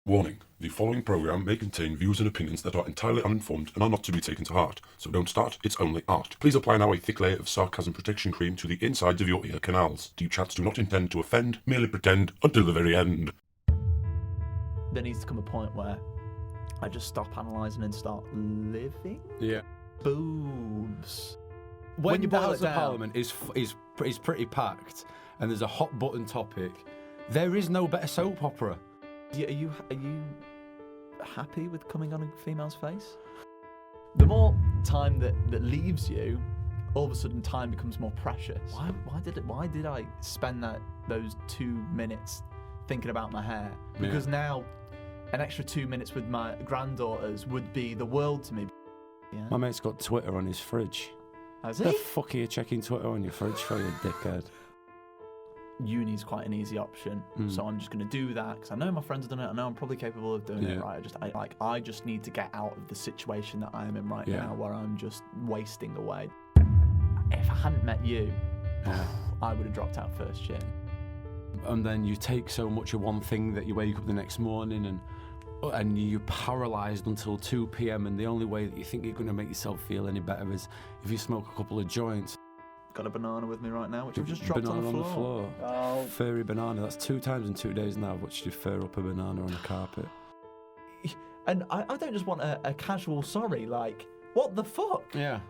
Warning, the following programme may contain views and opinions that are entirely uninformed and are not to be taken to heart, so don't start, it's only art. Please apply now a thick layer of sarcasm protection cream to the insides of your ear canals. Deep chats do not intend to offend, merely pretend until the very end. There needs to come a point where I just stop analysing and start living. Yeah. Boobs. When you the boil House it down, of Parliament is pretty packed, and there's a hot button topic, there is no better soap opera. Are you happy with coming on a female's face? The more time that leaves you, all of a sudden time becomes more precious. Why did I spend those 2 minutes thinking about my hair? Because now an extra 2 minutes with my granddaughters would be the world to me. Yeah. My mate's got Twitter on his fridge. Has The he? fuck are you checking Twitter on your fridge for, you dickhead? Uni's quite an easy option, so I'm just going to do that because I know my friends have done it. I know I'm probably capable of doing it. Right? I just need to get out of the situation that I am in right now, where I'm just wasting away. If I hadn't met you, I would have dropped out first year. And then you take so much of one thing that you wake up the next morning and you're paralysed until 2 p.m. and the only way that you think you're going to make yourself feel any better is if you smoke a couple of joints. Got a banana with me right now, which I've just dropped banana on the floor. Oh. Furry banana. That's 2 times in 2 days now I've watched you fur up a banana on the carpet. And I don't just want a casual sorry, like, what the fuck? Yeah.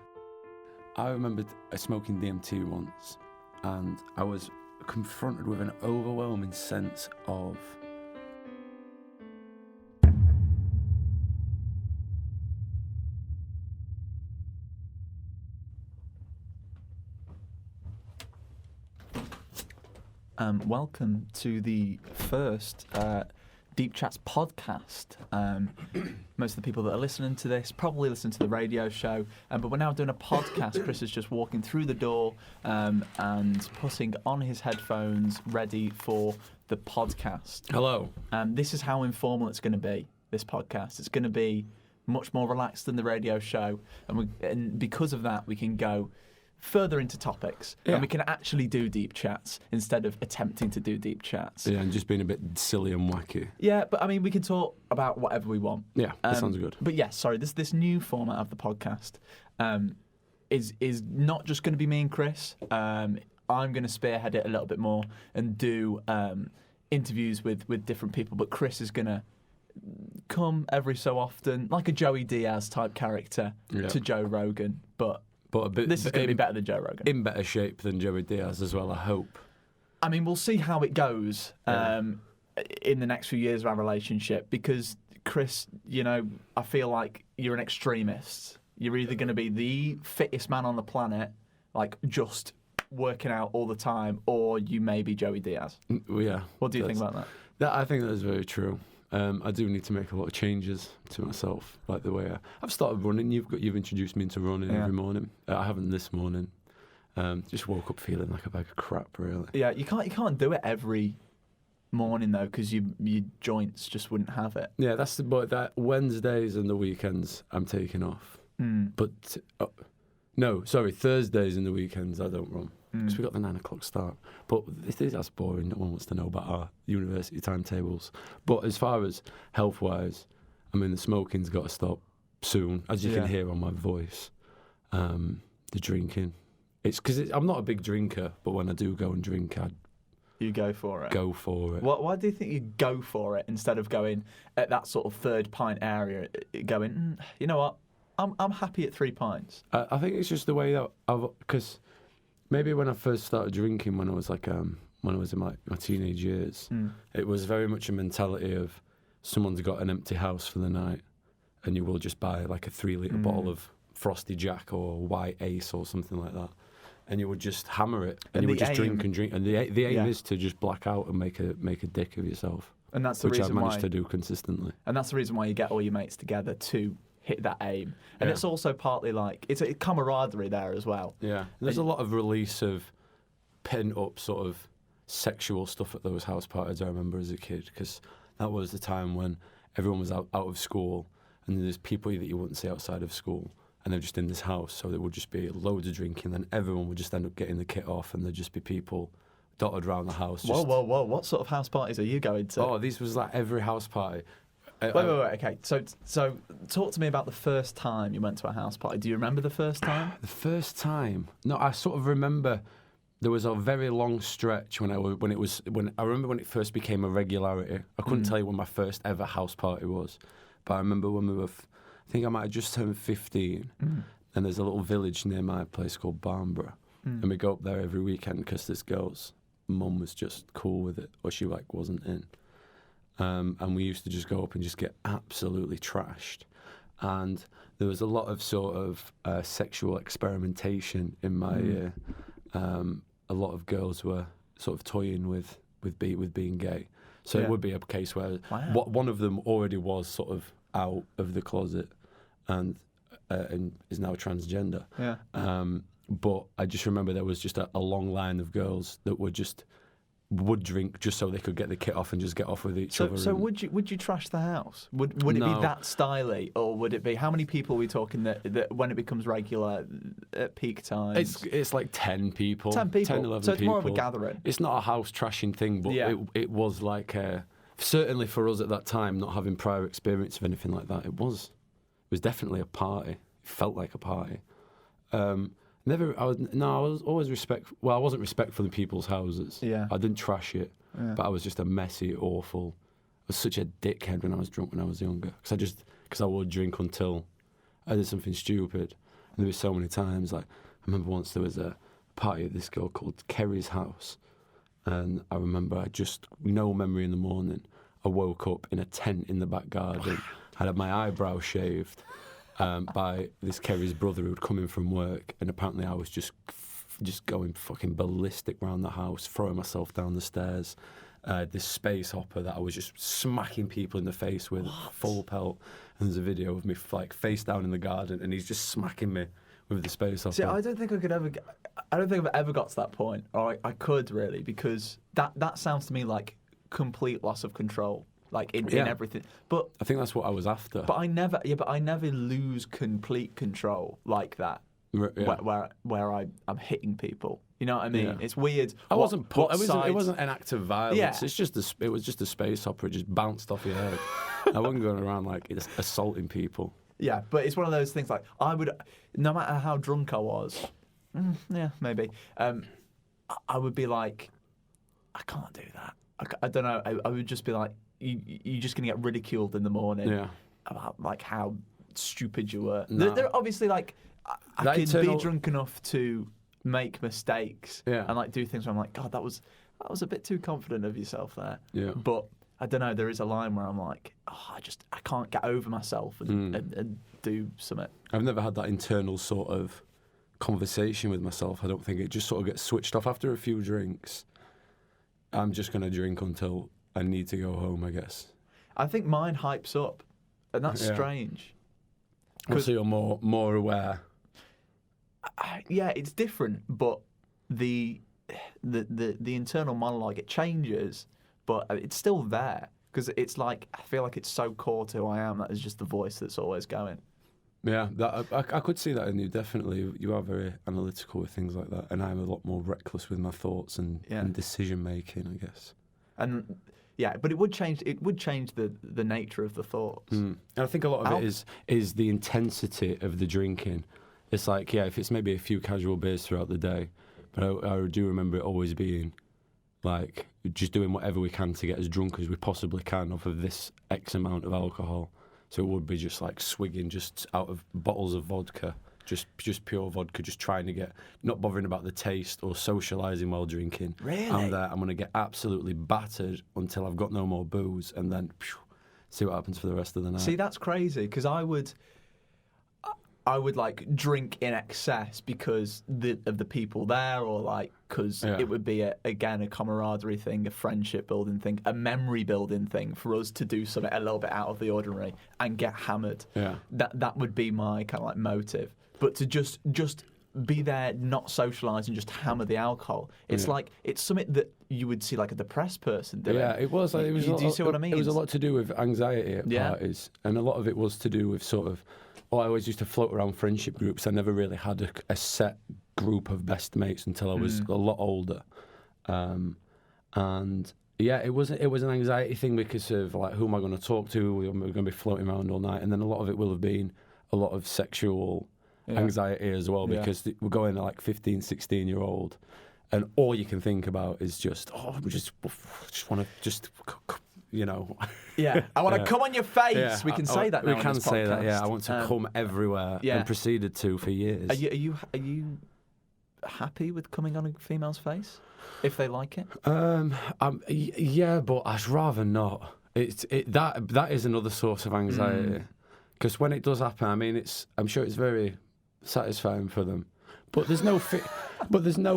I remembered smoking DMT once, and I was confronted with an overwhelming sense of welcome to the first Deep Chats podcast. Most of the people that are listening to this probably listen to the radio show, but we're now doing a podcast. Chris is just walking through the door and putting on his headphones, ready for the podcast. hello. This is how informal it's going to be, this podcast. It's going to be much more relaxed than the radio show, and because of that, we can go further into topics, and we can actually do deep chats instead of attempting to do deep chats. Yeah, and just being a bit silly and wacky. Yeah, but I mean, we can talk about whatever we want. Yeah, that sounds good. But yeah, sorry, this new format of the podcast is not just going to be me and Chris. I'm going to spearhead it a little bit more and do interviews with different people, but Chris is going to come every so often, like a Joey Diaz type character to Joe Rogan, but this is going to be better than Joe Rogan. In better shape than Joey Diaz as well, I hope. I mean, we'll see how it goes in the next few years of our relationship, because, Chris, I feel like you're an extremist. You're either going to be the fittest man on the planet, like just working out all the time, or you may be Joey Diaz. Yeah. What do you think about that? I think that is very true. I do need to make a lot of changes to myself, like the way I've started running. You've introduced me into running every morning. I haven't this morning. Just woke up feeling like a bag of crap, really. Yeah, you can't do it every morning though, because your joints just wouldn't have it. Yeah, but that Wednesdays and the weekends I'm taking off. But Thursdays and the weekends I don't run. Because we got the 9 o'clock start. But that's boring. No one wants to know about our university timetables. But as far as health-wise, I mean, the smoking's got to stop soon, as you can hear on my voice. The drinking. It's because I'm not a big drinker, but when I do go and drink, you go for it. Go for it. Why do you think you go for it instead of going at that sort of 3rd pint area, going, you know what, I'm happy at 3 pints? I think it's just the way that because maybe when I first started drinking, when I was in my teenage years, it was very much a mentality of someone's got an empty house for the night, and you will just buy like a 3-litre bottle of Frosty Jack or White Ace or something like that, and you would just hammer it, and you would just drink and drink, and the aim is to just black out and make a dick of yourself, and that's the which reason I've managed to do consistently. And that's the reason why you get all your mates together to hit that aim, and it's also partly like it's a camaraderie there as well. Yeah, and there's a lot of release of pent up sort of sexual stuff at those house parties. I remember as a kid, because that was the time when everyone was out of school, and there's people that you wouldn't see outside of school, and they're just in this house, so there would just be loads of drinking, and everyone would just end up getting the kit off, and there'd just be people dotted around the house. Whoa. What sort of house parties are you going to? Oh, this was like every house party. Wait. Okay, so talk to me about the first time you went to a house party. Do you remember the first time? The first time? No, I sort of remember there was a very long stretch when I remember when it first became a regularity. I couldn't tell you when my first ever house party was, but I remember when we were. I think I might have just turned 15, and there's a little village near my place called Barnborough, and we go up there every weekend because this girl's mum was just cool with it, or she like wasn't in. And we used to just go up and just get absolutely trashed. And there was a lot of sort of sexual experimentation in my year. A lot of girls were sort of toying with being gay. So it would be a case where one of them already was sort of out of the closet and is now transgender. Yeah. But I just remember there was just a long line of girls that would drink just so they could get the kit off and just get off with each other. So would you trash the house? Would it be that styly, or would it be how many people are we talking that when it becomes regular at peak times? It's like 10 people. 10 people. 10, 11 so it's people. more of a gathering. It's not a house trashing thing, but it was like certainly for us at that time, not having prior experience of anything like that. It was definitely a party. It felt like a party. I was always respectful. Well, I wasn't respectful in people's houses. Yeah. I didn't trash it, but I was just a messy, awful. I was such a dickhead when I was drunk when I was younger. Because I would drink until I did something stupid. And there were so many times. Like I remember once there was a party at this girl called Kerry's house, and I remember I just no memory in the morning. I woke up in a tent in the back garden. I had my eyebrows shaved. By this Kerry's brother who'd come in from work, and apparently I was just going fucking ballistic around the house, throwing myself down the stairs. This space hopper that I was just smacking people in the face with full pelt. And there's a video of me like face down in the garden, and he's just smacking me with the space hopper. See, I don't think I've ever got to that point, or I could really, because that sounds to me like complete loss of control. Like in everything, but I think that's what I was after. But I never lose complete control like that. Where I'm hitting people, you know what I mean? Yeah. It's weird. It wasn't an act of violence. Yeah. It was just a space hopper. It just bounced off your head. I wasn't going around like assaulting people. Yeah, but it's one of those things. Like I would, no matter how drunk I was, maybe, I would be like, I can't do that. I don't know. I would just be like. You're just going to get ridiculed in the morning about like how stupid you were. No. They're obviously like I can be drunk enough to make mistakes and like do things where I'm like, God, that was a bit too confident of yourself there. Yeah. But I don't know. There is a line where I'm like, I can't get over myself and do something. I've never had that internal sort of conversation with myself. I don't think it just sort of gets switched off after a few drinks. I'm just going to drink until I need to go home, I guess. I think mine hypes up, and that's strange. So you're more aware. Yeah, it's different, but the internal monologue, it changes, but it's still there because it's like I feel like it's so core to who I am that it's just the voice that's always going. Yeah, I could see that in you. Definitely, you are very analytical with things like that, and I'm a lot more reckless with my thoughts and decision making, I guess. And yeah, but it would change. It would change the nature of the thoughts. And I think a lot of it is the intensity of the drinking. It's like if it's maybe a few casual beers throughout the day, but I do remember it always being like just doing whatever we can to get as drunk as we possibly can off of this X amount of alcohol. So it would be just like swigging just out of bottles of vodka. Just pure vodka, just trying to get, not bothering about the taste or socialising while drinking. Really? I'm going to get absolutely battered until I've got no more booze, and then see what happens for the rest of the night. See, that's crazy, because I would like drink in excess because of the people there, or like because it would be again a camaraderie thing, a friendship building thing, a memory building thing for us to do something a little bit out of the ordinary and get hammered. Yeah. That would be my kind of like motive. But to just be there, not socialise, and just hammer the alcohol, it's like it's something that you would see like a depressed person doing. Yeah, it was. Like, do you see what I mean? It was a lot to do with anxiety at parties, and a lot of it was to do with sort of. I always used to float around friendship groups. I never really had a set group of best mates until I was a lot older, and Yeah, it was an anxiety thing because of like who am I going to talk to? We're going to be floating around all night, and then a lot of it will have been a lot of sexual anxiety as well because we're going to like 15, 16-year-old, and all you can think about is just we just want to just. Yeah, I want to come on your face. Yeah, we can say that now. We can say that. Yeah, I want to come everywhere, and proceeded to for years. Are you happy with coming on a female's face if they like it? Yeah, but I'd rather not. That is another source of anxiety because when it does happen, I mean, I'm sure it's very satisfying for them, but there's no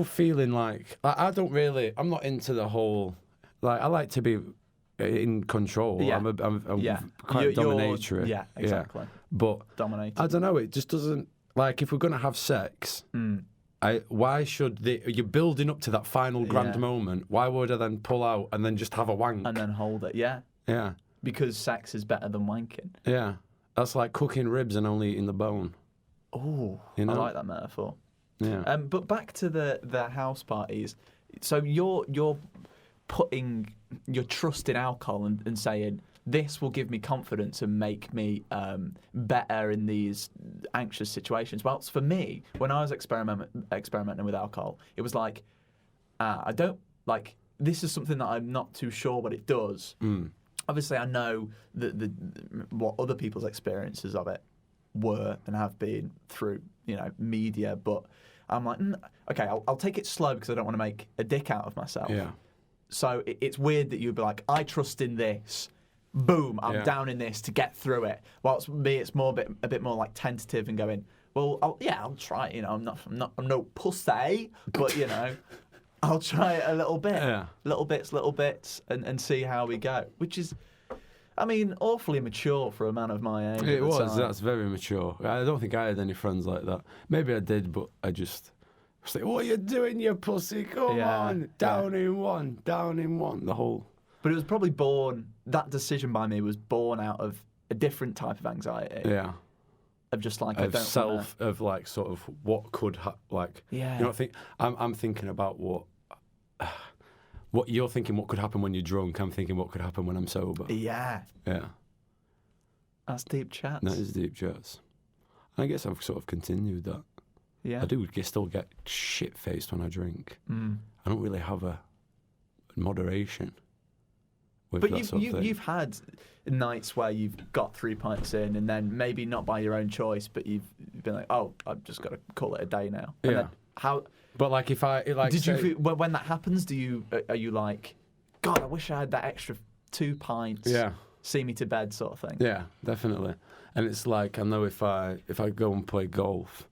feeling like I don't really. I'm not into the whole I like to be in control. Yeah. I'm quite dominatrix. Yeah, exactly. Yeah. But dominating. I don't know. It just doesn't like if we're gonna have sex. Why should you're building up to that final grand moment? Why would I then pull out and then just have a wank and then hold it? Yeah. Yeah. Because sex is better than wanking. Yeah. That's like cooking ribs and only eating the bone. Oh, I like that metaphor. Yeah. But back to the house parties. So you're putting your trust in alcohol and saying this will give me confidence and make me better in these anxious situations. Well, for me, when I was experimenting with alcohol, it was like I don't like this is something that I'm not too sure what it does. Obviously, I know what other people's experiences of it were and have been through media, but I'm like, okay, I'll take it slow because I don't want to make a dick out of myself. Yeah. So it's weird that you'd be like, I trust in this. Boom, I'm down in this to get through it. Whilst me, it's a bit more like tentative and going, well, I'll try it. I'm no pussy, but I'll try it a little bit, little bits, and see how we go. Which is, I mean, awfully mature for a man of my age. It was. That's very mature. I don't think I had any friends like that. Maybe I did, but I just. It's like, what are you doing, you pussy? Come on. Down in one. The whole... But it was probably that decision by me was born out of a different type of anxiety. Yeah. Of just like, of like sort of what could I'm thinking about what you're thinking what could happen when you're drunk. I'm thinking what could happen when I'm sober. Yeah. Yeah. That's deep chats. That is deep chats. I guess I've sort of continued that. Yeah. I do still get shit-faced when I drink. I don't really have a moderation with that sort of thing. You've had nights where you've got 3 pints in and then maybe not by your own choice, but you've been like, oh, I've just got to call it a day now. And then how... But like if I... Did you feel, when that happens, are you like, God, I wish I had that extra 2 pints. Yeah. See me to bed sort of thing. Yeah, definitely. And it's like, I know if I go and play golf...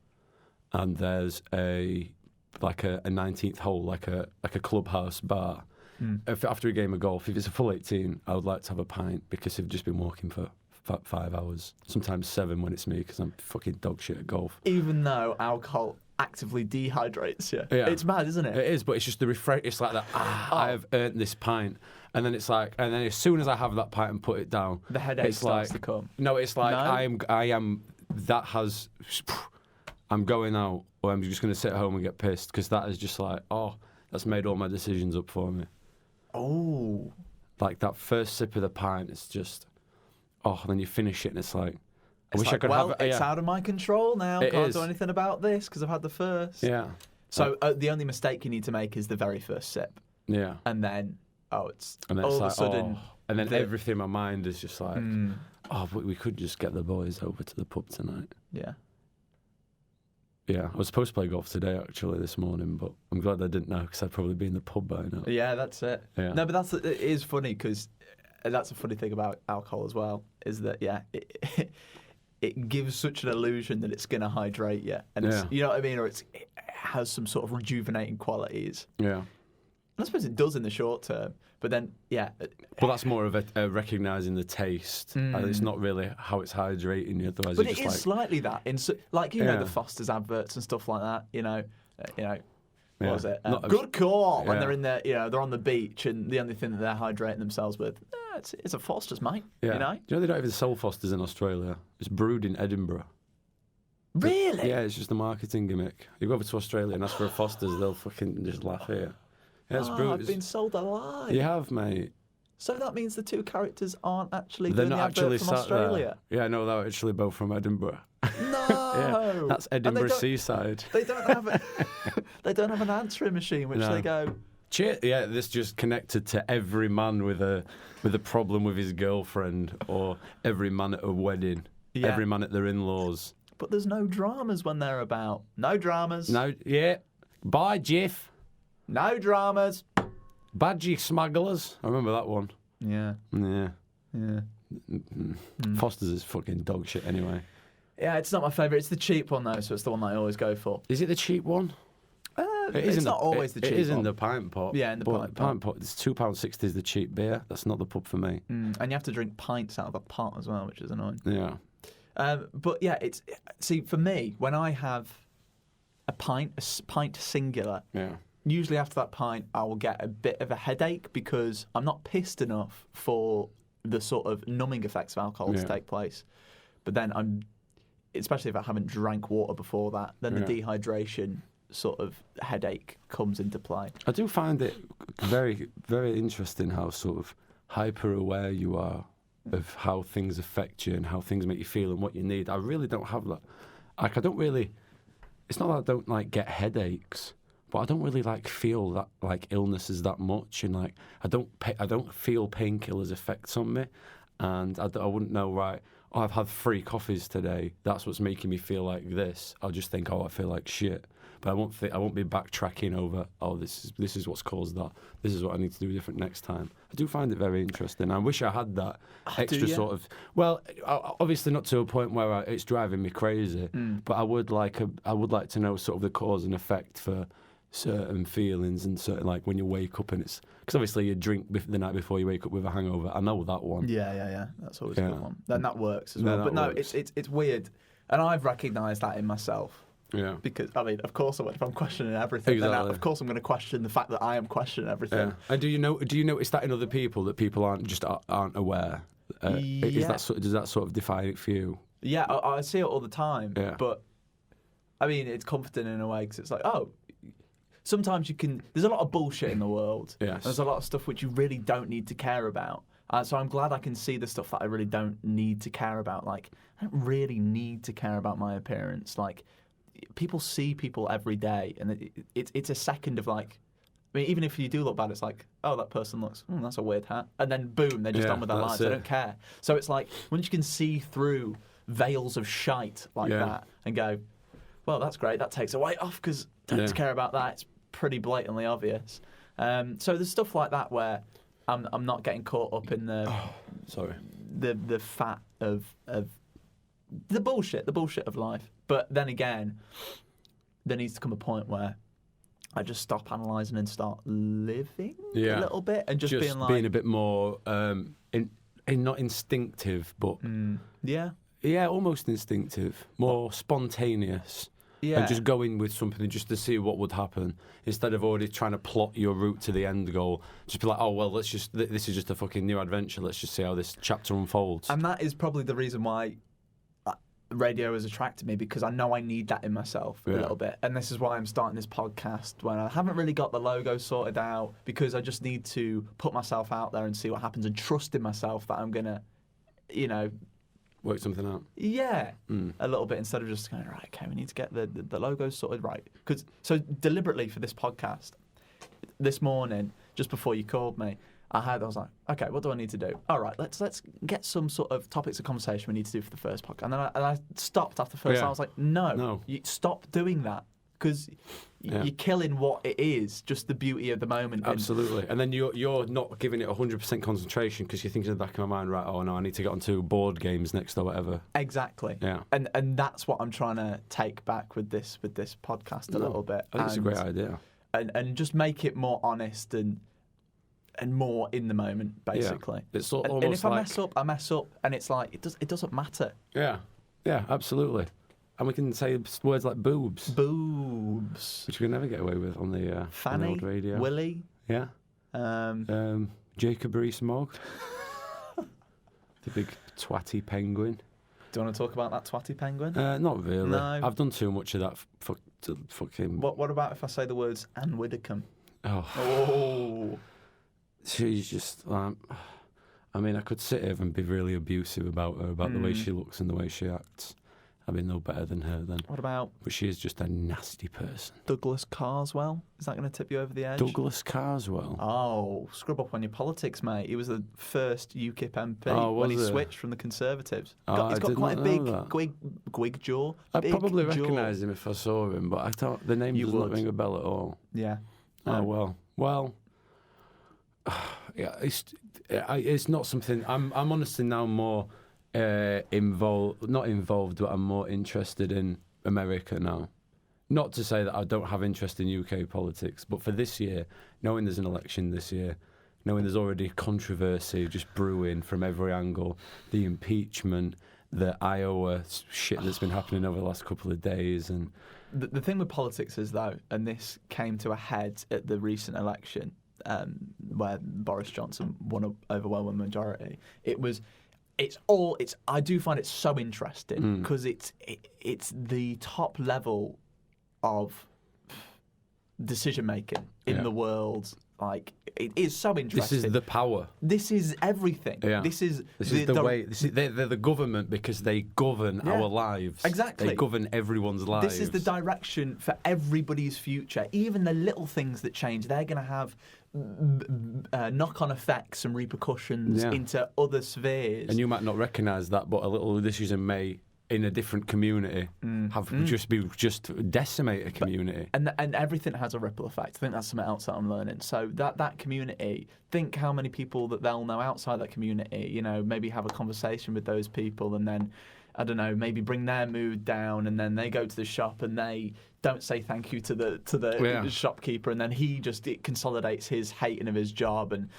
and there's a 19th hole, like a clubhouse bar. After a game of golf, if it's a full 18, I would like to have a pint because I've just been walking for 5 hours, sometimes 7 when it's me because I'm fucking dog shit at golf. Even though alcohol actively dehydrates you. Yeah. It's mad, isn't it? It is, but it's just the refresh. It's like that, I have earned this pint. And then it's like, and then as soon as I have that pint and put it down, the headache starts to come. No, it's like, I'm going out, or I'm just going to sit at home and get pissed because that is just like, that's made all my decisions up for me. Oh. Like that first sip of the pint, it's just, and then you finish it and it's like, I wish I could have it. It's out of my control now. Can't do anything about this because I've had the first. Yeah. So the only mistake you need to make is the very first sip. Yeah. And then, it's all of a sudden. And then everything in my mind is just like, but we could just get the boys over to the pub tonight. Yeah. Yeah, I was supposed to play golf today, actually, this morning, but I'm glad I didn't know because I'd probably be in the pub by now. Yeah, that's it. Yeah. No, but it is funny because that's a funny thing about alcohol as well, is that, it gives such an illusion that it's going to hydrate you. And it's, you know what I mean? Or it has some sort of rejuvenating qualities. Yeah. And I suppose it does in the short term, but then, But that's more of a recognising the taste. It's not really how it's hydrating you. Otherwise, but it is slightly that. The Foster's adverts and stuff like that, what was it? Good call. When they're in there, they're on the beach and the only thing that they're hydrating themselves with, it's a Foster's, mate. Yeah. You know? Do you know they don't even sell Foster's in Australia? It's brewed in Edinburgh. Really? Yeah, it's just a marketing gimmick. You go over to Australia and ask for a Foster's, they'll fucking just laugh at you. It's I've been sold a lie. You have, mate. So that means the two characters aren't actually They're doing not the advert actually from sat Australia. there. Yeah, no, they're actually both from Edinburgh. No, Yeah, that's And they Edinburgh don't- seaside. They don't have they don't have an answering machine which No. they go. Yeah, this just connected to every man with a problem with his girlfriend, or every man at a wedding, Yeah. every man at their in-laws. But there's no dramas when they're about. No dramas. No, yeah. Bye, Jiff. No dramas. Badgie smugglers. I remember that one. Yeah. Yeah. Yeah. Foster's is fucking dog shit anyway. Yeah, it's not my favourite. It's the cheap one though, so it's the one that I always go for. Is it the cheap one? It's not always the cheap It is one. in the pint pot. Yeah, in the but pint pot. It's £2.60 is the cheap beer. That's not the pub for me. And you have to drink pints out of a pot as well, which is annoying. Yeah. But yeah, see for me when I have a pint singular. Yeah. Usually after that pint, I will get a bit of a headache because I'm not pissed enough for the sort of numbing effects of alcohol to Yeah. take place. But then especially if I haven't drank water before that, then the dehydration sort of headache comes into play. I do find it very, very interesting how sort of hyper aware you are of how things affect you and how things make you feel and what you need. I really don't have that. Like, I don't really. It's not that I don't like get headaches, but I don't really like feel that like illnesses that much, and like I don't feel painkillers effects on me, and I wouldn't know, right. Oh, I've had 3 coffees today. That's what's making me feel like this. I'll just think, I feel like shit. But I won't be backtracking over. Oh, this is what's caused that. This is what I need to do different next time. I do find it very interesting. I wish I had that extra sort of. Well, obviously not to a point where it's driving me crazy. But I would like to know sort of the cause and effect for certain feelings and certain, like when you wake up and it's because obviously you drink the night before you wake up with a hangover. I know that one. Yeah. That's always a good one. Then that works as Yeah, well. that But no, works. it's weird, and I've recognised that in myself. Yeah. Because I mean, of course, if I'm questioning everything, then Exactly. of course I'm going to question the fact that I am questioning everything. Yeah. And do you notice that in other people that people aren't aware? Yeah. Does that sort of define it for you? Yeah, I see it all the time. Yeah. But I mean, it's comforting in a way because it's like, sometimes you can. There's a lot of bullshit in the world. Yes. There's a lot of stuff which you really don't need to care about. So I'm glad I can see the stuff that I really don't need to care about. Like, I don't really need to care about my appearance. Like, people see people every day, and it's a second of like. I mean, even if you do look bad, it's like, oh, that person looks, that's a weird hat. And then, boom, they're just on with their that's lives. it. They don't care. So it's like, once you can see through veils of shite like that and go, well, that's great. That takes a weight off because don't have to care about that. It's pretty blatantly obvious. So there's stuff like that where I'm not getting caught up in the fat of the bullshit of life. But then again, there needs to come a point where I just stop analysing and start living a little bit and just being like... being a bit more, not instinctive, but... Yeah, almost instinctive. More spontaneous. Yeah. And just going with something just to see what would happen instead of already trying to plot your route to the end goal. Just be like, oh, well, this is just a fucking new adventure. Let's just see how this chapter unfolds. And that is probably the reason why radio has attracted me, because I know I need that in myself a little bit. And this is why I'm starting this podcast when I haven't really got the logo sorted out, because I just need to put myself out there and see what happens and trust in myself that I'm going to, work something out. Yeah, a little bit, instead of just going, right, okay, we need to get the logo sorted right. So deliberately for this podcast, this morning, just before you called me, I was like, okay, what do I need to do? All right, let's get some sort of topics of conversation we need to do for the first podcast. And then I stopped after the first. I was like, no. You stop doing that, because you're killing what it is, just the beauty of the moment. Absolutely. And then you're not giving it 100% concentration because you're thinking in the back of my mind, right, oh no, I need to get onto board games next or whatever. Exactly. Yeah. And that's what I'm trying to take back with this podcast a little bit. I think it's a great idea. And just make it more honest and more in the moment, basically. Yeah. It's and if I mess up, I mess up, and it's like it doesn't matter. Yeah, absolutely. And we can say words like boobs, which we can never get away with on the Fanny, old radio. Willie, Jacob Rees-Mogg, the big twatty penguin. Do you want to talk about that twatty penguin? Not really. No. I've done too much of that. Fucking. What about if I say the words Anne Widdecombe? Oh. She's just. I mean, I could sit here and be really abusive about her, about the way she looks and the way she acts. I'd be no better than her then. What about But she is just a nasty person. Douglas Carswell? Is that going to tip you over the edge? Douglas Carswell. Oh, scrub up on your politics, mate. He was the first UKIP MP when he was he? switched from the Conservatives. Oh, He's I got did quite a not big know that. gwig jaw. I'd Big probably jaw. recognise him if I saw him, but I thought the name does not would. ring a bell at all. Yeah. Oh, well. Well, yeah, it's not something... I'm honestly now more not involved, but I'm more interested in America now. Not to say that I don't have interest in UK politics, but for this year, knowing there's an election this year, knowing there's already controversy just brewing from every angle, the impeachment, the Iowa shit that's been happening over the last couple of days, and The thing with politics is, though, and this came to a head at the recent election, where Boris Johnson won an overwhelming majority. I do find it so interesting because it's the top level of decision making in the world. Like, it is so interesting. this is the power. This is everything. Yeah. This is the way. They're the government because they govern Yeah. our lives. Exactly. They govern everyone's lives. This is the direction for everybody's future. Even the little things that change, they're going to have knock-on effects and repercussions into other spheres. And you might not recognise that, but a little decision may, in a different community, have just decimate a community. And everything has a ripple effect. I think that's something else that I'm learning. So that community, think how many people that they'll know outside that community. You know, maybe have a conversation with those people, and then, I don't know, maybe bring their mood down, and then they go to the shop and they don't say thank you to the shopkeeper, and then it consolidates his hating of his job, and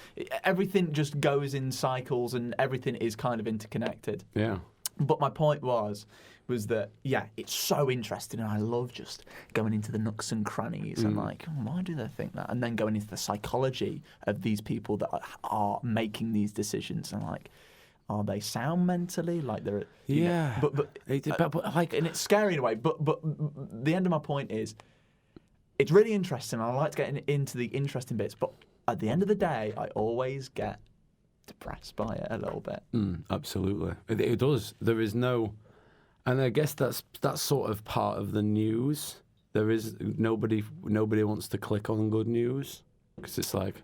everything just goes in cycles, and everything is kind of interconnected. Yeah. But my point was that, it's so interesting, and I love just going into the nooks and crannies and like, why do they think that? And then going into the psychology of these people that are making these decisions, and like, are they sound mentally? Like they're but like, and it's scary in a way. But the end of my point is, it's really interesting. I like to get into the interesting bits, but at the end of the day, I always get depressed by it a little bit. Absolutely, it does. There is no, and I guess that's sort of part of the news. There is nobody wants to click on good news because it's like,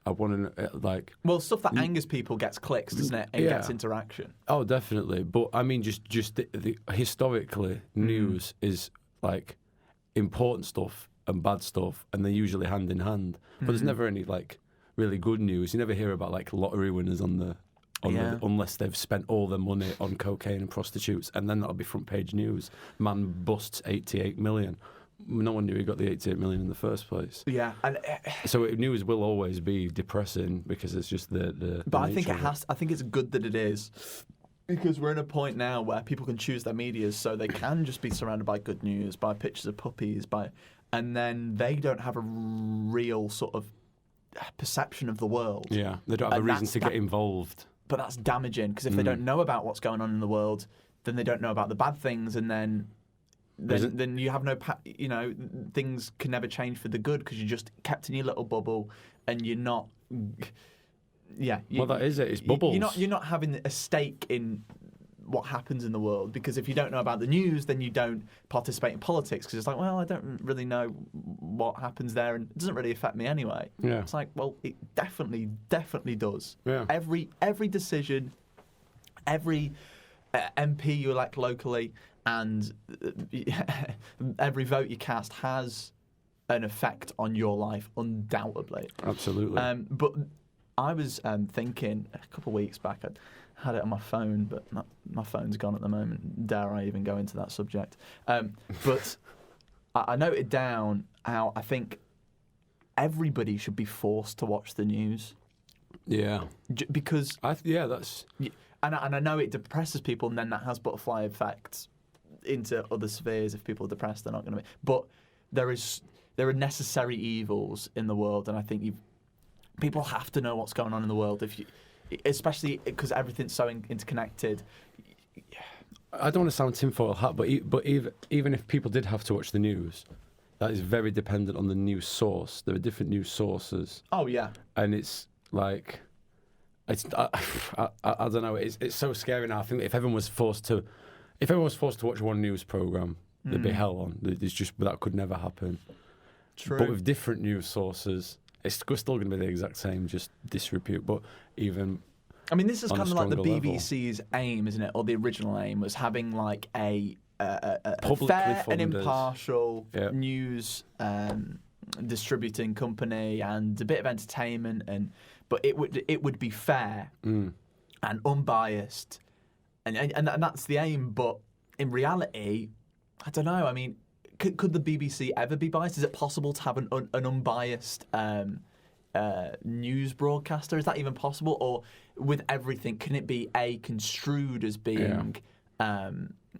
I want to like. Well, stuff that angers people gets clicks, doesn't it? It gets interaction. Oh, definitely. But I mean, just the historically, news is like important stuff and bad stuff, and they're usually hand in hand. But there's never any like really good news. You never hear about like lottery winners unless they've spent all their money on cocaine and prostitutes, and then that'll be front page news. Man busts 88 million. No one knew he got the 88 million in the first place. Yeah, and so news will always be depressing because it's just the. But I think it has. I think it's good that it is, because we're in a point now where people can choose their medias, so they can just be surrounded by good news, by pictures of puppies, and then they don't have a real sort of perception of the world. Yeah, they don't have a reason to get involved. But that's damaging, because if they don't know about what's going on in the world, then they don't know about the bad things, and then you have no, things can never change for the good because you're just kept in your little bubble, and you're not. Well, that is it. It's bubbles. You're not having a stake in what happens in the world, because if you don't know about the news, then you don't participate in politics, because it's like, well, I don't really know what happens there, and it doesn't really affect me anyway. Yeah. It's like, well, it definitely does. Yeah. Every decision, every MP you elect locally, and every vote you cast has an effect on your life, undoubtedly. Absolutely. But I was thinking a couple of weeks back, I had it on my phone, but my phone's gone at the moment. Dare I even go into that subject? But I noted down how I think everybody should be forced to watch the news. Yeah. Because that's. And I know it depresses people, and then that has butterfly effects into other spheres. If people are depressed, they're not going to be. But there are necessary evils in the world, and I think people have to know what's going on in the world, especially because everything's so interconnected. I don't want to sound tinfoil hat, but even if people did have to watch the news, that is very dependent on the news source. There are different news sources, Oh yeah. and it's like, I don't know. It's so scary now. I think if everyone was forced to watch one news program, there'd be hell on. That could never happen. True. But with different news sources, it's still going to be the exact same, just disrepute. But even, I mean, this is on a kind of like the stronger level. BBC's aim, isn't it? Or the original aim was having like a Publicly fair and funded. impartial Yeah. news distributing company and a bit of entertainment, but it would be fair and unbiased, and that's the aim. But in reality, I don't know. I mean, could the BBC ever be biased? Is it possible to have an unbiased news broadcaster? Is that even possible? Or with everything, can it be construed as being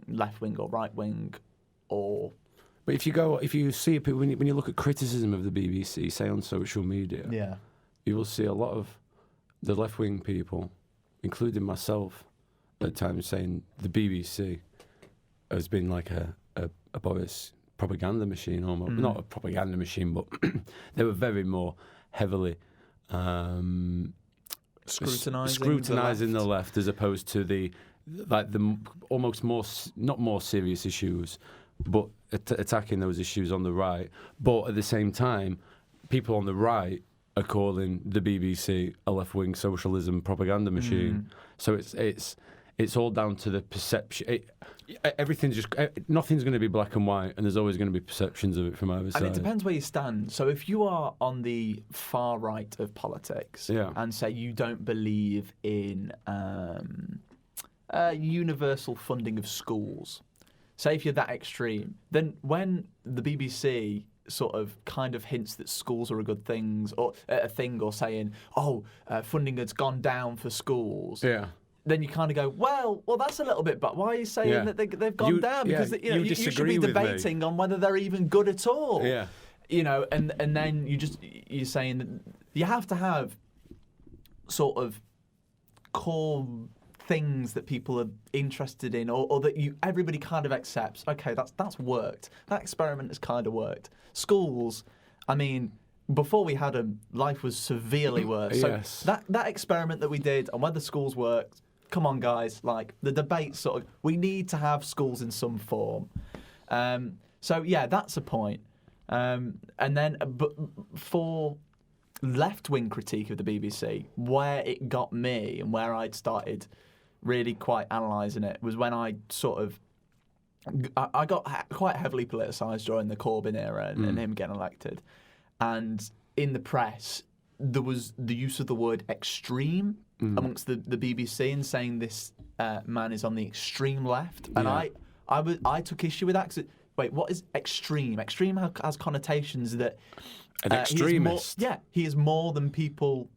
left wing or right wing, or? But if you see when you look at criticism of the BBC, say on social media, Yeah. you will see a lot of the left wing people, including myself, at times saying the BBC has been like a Boris propaganda machine almost. Not a propaganda machine, but they were very more heavily scrutinising the left as opposed to the almost more, not more serious issues, but attacking those issues on the right. But at the same time, people on the right are calling the BBC a left-wing socialism propaganda machine. So it's all down to the perception. Nothing's going to be black and white, and there's always going to be perceptions of it from either side. And it depends where you stand. So if you are on the far right of politics and say you don't believe in universal funding of schools, say if you're that extreme, then when the BBC sort of kind of hints that schools are a good thing, or saying, funding has gone down for schools, then you kind of go, well, that's a little bit, but why are you saying that they've gone down? Because you should be debating on whether they're even good at all. Yeah. And then you're saying that you have to have sort of core things that people are interested in, or that everybody kind of accepts. Okay, that's worked. That experiment has kind of worked. Schools, I mean, before we had them, life was severely worse. So Yes. that experiment that we did on whether schools worked, come on, guys, like the debate sort of, we need to have schools in some form. So yeah, that's a point. And then, but for left-wing critique of the BBC, where it got me and where I'd started really quite analysing it was when I got quite heavily politicised during the Corbyn era and him getting elected. And in the press, there was the use of the word extreme amongst the BBC, and saying this man is on the extreme left. And I took issue with that. 'Cause wait, what is extreme? Extreme has connotations that An extremist. He is more than people.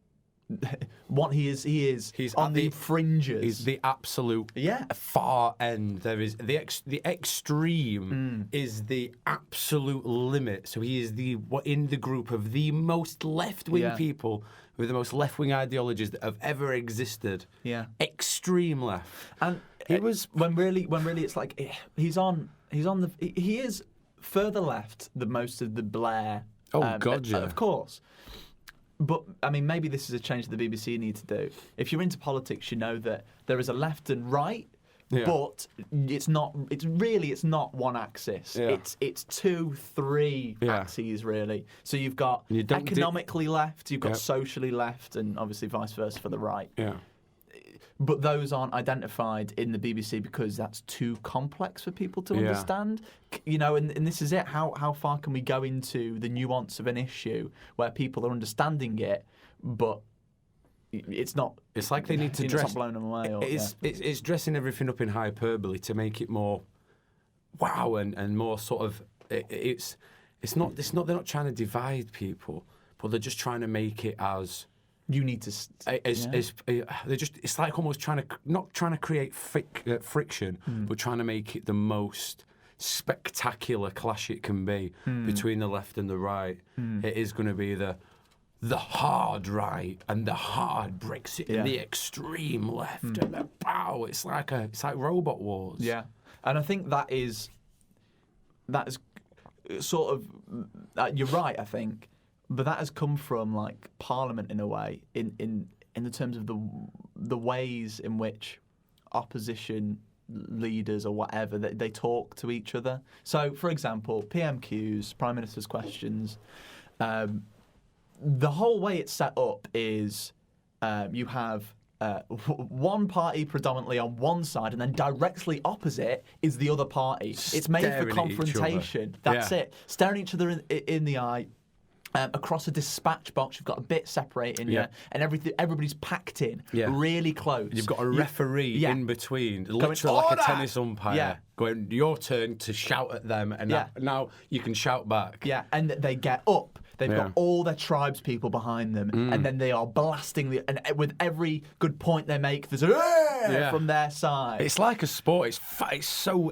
What he is He's on at the fringes. He's the absolute far end. There is the extreme is the absolute limit. So he is in the group of the most left-wing people with the most left-wing ideologies that have ever existed. Yeah, extreme left. And he was when really it's like he is further left than most of the Blair. Of course. But, I mean, maybe this is a change that the BBC need to do. If you're into politics, you know that there is a left and right, but it's not one axis. Yeah. It's 2-3 axes, really. So you've got economically left, you've got socially left, and obviously vice versa for the right. Yeah. But those aren't identified in the BBC because that's too complex for people to understand. And this is it. How far can we go into the nuance of an issue where people are understanding it, but it's not... It's like they need to dress... It's not blowing them away. It's dressing everything up in hyperbole to make it more wow and more sort of... It's not. They're not trying to divide people, but they're just trying to make it as... You need to. They're just. It's like almost not trying to create friction, but trying to make it the most spectacular clash it can be between the left and the right. It is going to be the hard right and the hard Brexit and the extreme left and the pow. It's like robot wars. Yeah, and I think that is sort of, you're right, I think, but that has come from like Parliament in a way, in the terms of the ways in which opposition leaders or whatever they talk to each other. So, for example, PMQs, Prime Minister's questions. The whole way it's set up is you have one party predominantly on one side, and then directly opposite is the other party. It's made for confrontation. That's it. Staring each other in the eye. Across a dispatch box, you've got a bit separating you, and everybody's packed in, really close. You've got a referee in between, literally like a tennis umpire, going, your turn to shout at them, and now you can shout back. Yeah, and they get up. They've got all their tribes people behind them, and then they are blasting and with every good point they make, there's a from their side. It's like a sport. It's so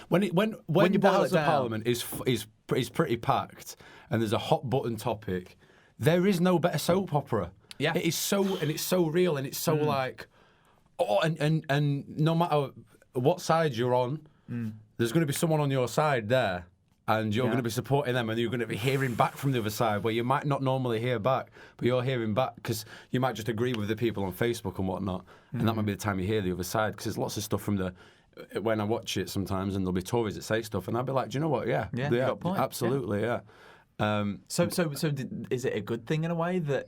when the House of Parliament is pretty packed, and there's a hot button topic. There is no better soap opera. Yeah, it's so real, and it's so like, and no matter what side you're on, there's going to be someone on your side there. And you're going to be supporting them, and you're going to be hearing back from the other side, where you might not normally hear back, but you're hearing back because you might just agree with the people on Facebook and whatnot, and that might be the time you hear the other side, because there's lots of stuff from when I watch it sometimes, and there'll be Tories that say stuff, and I'll be like, do you know what? Yeah, you got a point. Absolutely, yeah. So is it a good thing in a way that?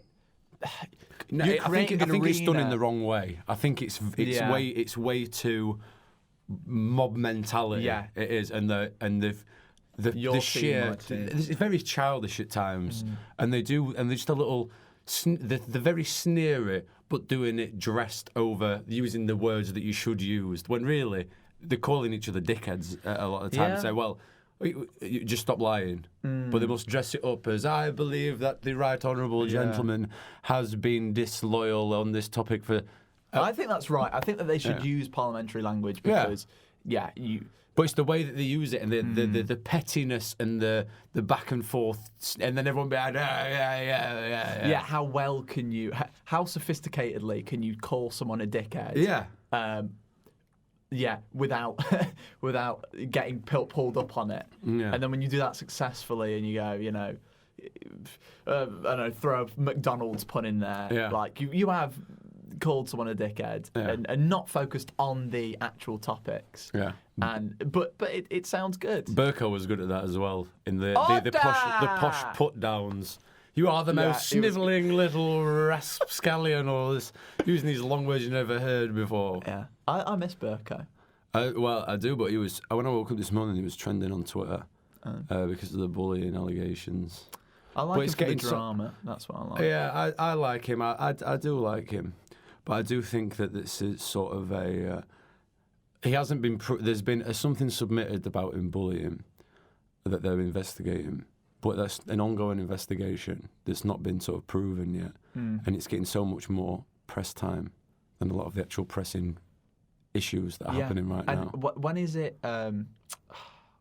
No, I think it's done in the wrong way. I think it's way too mob mentality. Yeah, it is, and the sheer, it's very childish at times, and they're just a little, they're very sneery, but doing it dressed over, using the words that you should use, when really they're calling each other dickheads a lot of the time and say, well, you just stop lying. But they must dress it up as, I believe that the right honourable gentleman has been disloyal on this topic for... I think that's right. I think that they should use parliamentary language because, But it's the way that they use it, and the pettiness and the back and forth, and then everyone be like, yeah. How well can you, how sophisticatedly can you call someone a dickhead? Without getting pulled up on it. Yeah. And then when you do that successfully, and you go, I don't know, throw a McDonald's pun in there. Yeah. Like you have called someone a dickhead and not focused on the actual topics. Yeah. But it sounds good. Burko was good at that as well in the posh put downs. You are the most snivelling little rapscallion, or this, using these long words you never heard before. Yeah, I miss Burko. Well, I do, but when I woke up this morning, he was trending on Twitter because of the bullying allegations. I like him for the drama. That's what I like. Yeah, I like him. I do like him. But I do think that this is sort of a... he hasn't been... there's been something submitted about him bullying that they're investigating. But that's an ongoing investigation that's not been sort of proven yet. And it's getting so much more press time than a lot of the actual pressing issues that are happening right now. When is it...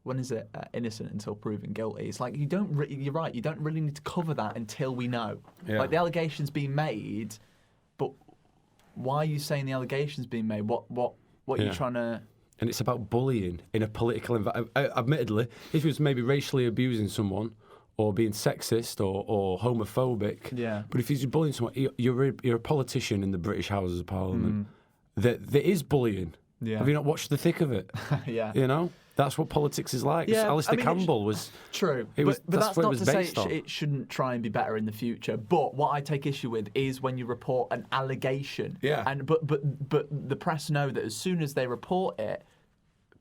when is it innocent until proven guilty? It's like, you're right, you don't really need to cover that until we know. Yeah. Like, the allegation's been made, but... why are you saying the allegations being made? What are you trying to... And it's about bullying in a political environment. Admittedly, if he was maybe racially abusing someone or being sexist or homophobic, but if he's bullying someone, you're a politician in the British Houses of Parliament. There is bullying. Yeah. Have you not watched the thick of it? You know? That's what politics is like. Yeah, Alistair Campbell was... True. But that's not to say it shouldn't try and be better in the future. But what I take issue with is when you report an allegation. Yeah. But the press know that as soon as they report it,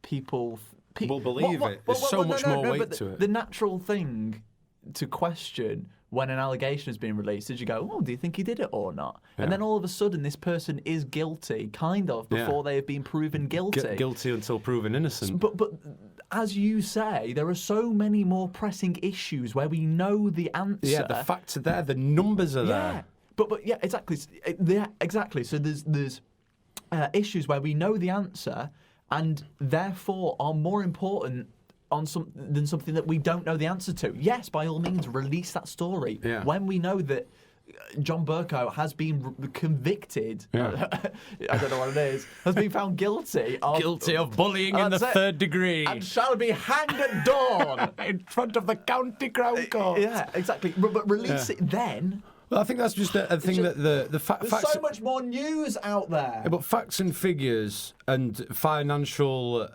people believe it. There's so much more weight to it. The natural thing to question when an allegation has been released is you go, do you think he did it or not? Yeah. And then all of a sudden this person is guilty, kind of, before they have been proven guilty. Guilty until proven innocent. But as you say, there are so many more pressing issues where we know the answer. Yeah, the facts are there, the numbers are there. But exactly. Yeah, exactly. So there's issues where we know the answer and therefore are more important than something that we don't know the answer to. Yes, by all means, release that story when we know that John Burko has been convicted. Yeah. I don't know what it is. Has been found guilty of bullying in the That's it. third degree. And shall be hanged at dawn. In front of the county crown court. Yeah, exactly. But release it then. Well, I think that's just a thing that the facts. There's so much more news out there. Yeah, but facts and figures and financial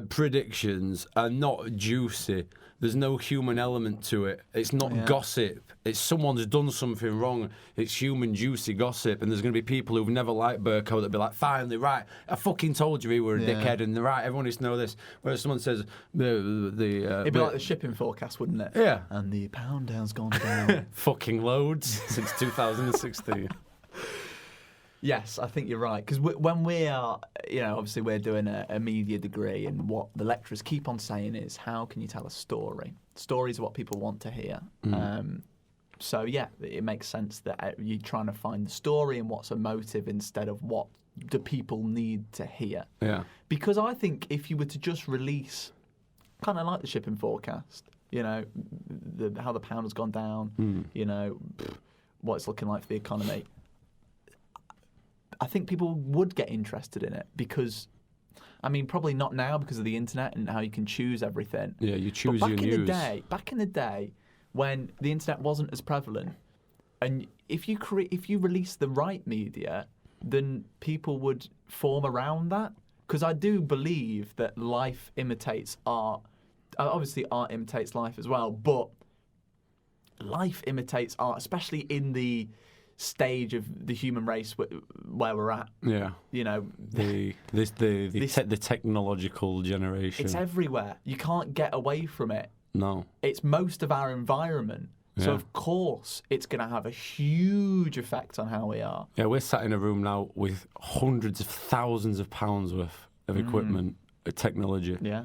predictions are not juicy. There's no human element to it. It's not gossip. It's someone's done something wrong. It's human juicy gossip. And there's going to be people who've never liked Burko that'll be like, finally, right, I fucking told you he were a dickhead. And right, everyone needs to know this. Whereas someone says, it'd be like the shipping forecast, wouldn't it? Yeah. And the pound has gone down. Fucking loads since 2016. Yes, I think you're right. Because when we are, obviously we're doing a media degree, and what the lecturers keep on saying is, how can you tell a story? Stories are what people want to hear. So, yeah, it makes sense that you're trying to find the story and what's emotive instead of what do people need to hear. Yeah. Because I think if you were to just release, kind of like the shipping forecast, how the pound has gone down, what it's looking like for the economy, I think people would get interested in it because, probably not now because of the internet and how you can choose everything. Yeah, you choose but your news. Back in the day, when the internet wasn't as prevalent, and if you release the right media, then people would form around that. Because I do believe that life imitates art. Obviously, art imitates life as well, but life imitates art, especially in the stage of the human race where we're at. Yeah. The technological generation. It's everywhere. You can't get away from it. No. It's most of our environment. So, of course, it's going to have a huge effect on how we are. Yeah, we're sat in a room now with hundreds of thousands of pounds worth of equipment, technology. Yeah.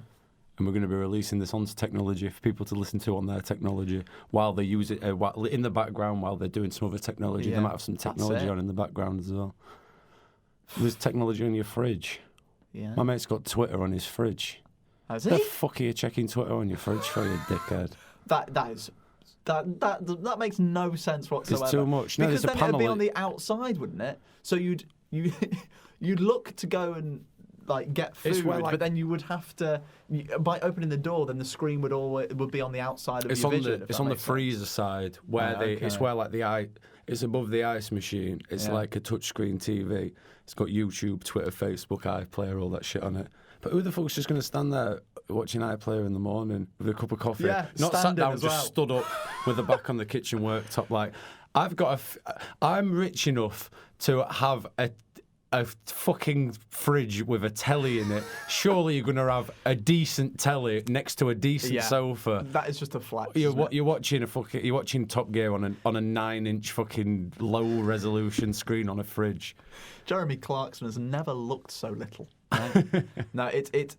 And we're going to be releasing this onto technology for people to listen to on their technology while they use it in the background while they're doing some other technology. Yeah, they might have some technology on in the background as well. There's technology on your fridge. Yeah. My mate's got Twitter on his fridge. Has The he? fuck are you checking Twitter on your fridge for, you dickhead? That makes no sense whatsoever. It's too much. No, because there's a then it'd be panel. on the outside, wouldn't it? So you'd look to go and get food, but then you would have to by opening the door. Then the screen would be on the outside of your vision. It's on the freezer side where it's where it's above the ice machine. It's like a touchscreen TV. It's got YouTube, Twitter, Facebook, iPlayer, all that shit on it. But who the fuck's just going to stand there watching iPlayer in the morning with a cup of coffee? Yeah, not sat down, as just well. stood up with the back on the kitchen worktop. Like, I'm rich enough to have a fucking fridge with a telly in it. Surely you're going to have a decent telly next to a decent sofa. That is just a flex. You're watching Top Gear on a 9-inch fucking low resolution screen on a fridge. Jeremy Clarkson has never looked so little. Right? No, it's.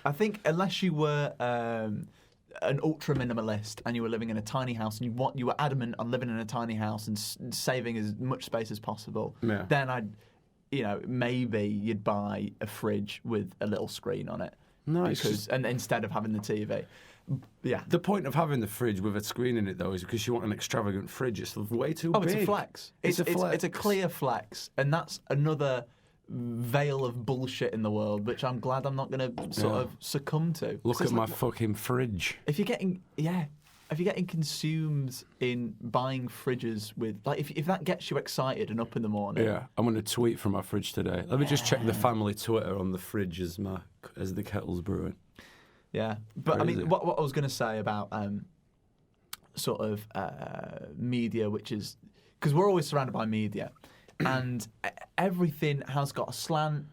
I think unless you were an ultra minimalist and you were living in a tiny house and you were adamant on living in a tiny house and saving as much space as possible, then maybe you'd buy a fridge with a little screen on it. No, and instead of having the TV. Yeah. The point of having the fridge with a screen in it, though, is because you want an extravagant fridge. It's way too big. It's a flex. It's a clear flex, and that's another veil of bullshit in the world, which I'm glad I'm not going to sort of succumb to. Look at my fucking fridge. If you're getting consumed in buying fridges with, if that gets you excited and up in the morning. Yeah, I'm going to tweet from my fridge today. Let me just check the family Twitter on the fridge as the kettle's brewing. Yeah, but what I was going to say about media, which is because we're always surrounded by media, and everything has got a slant.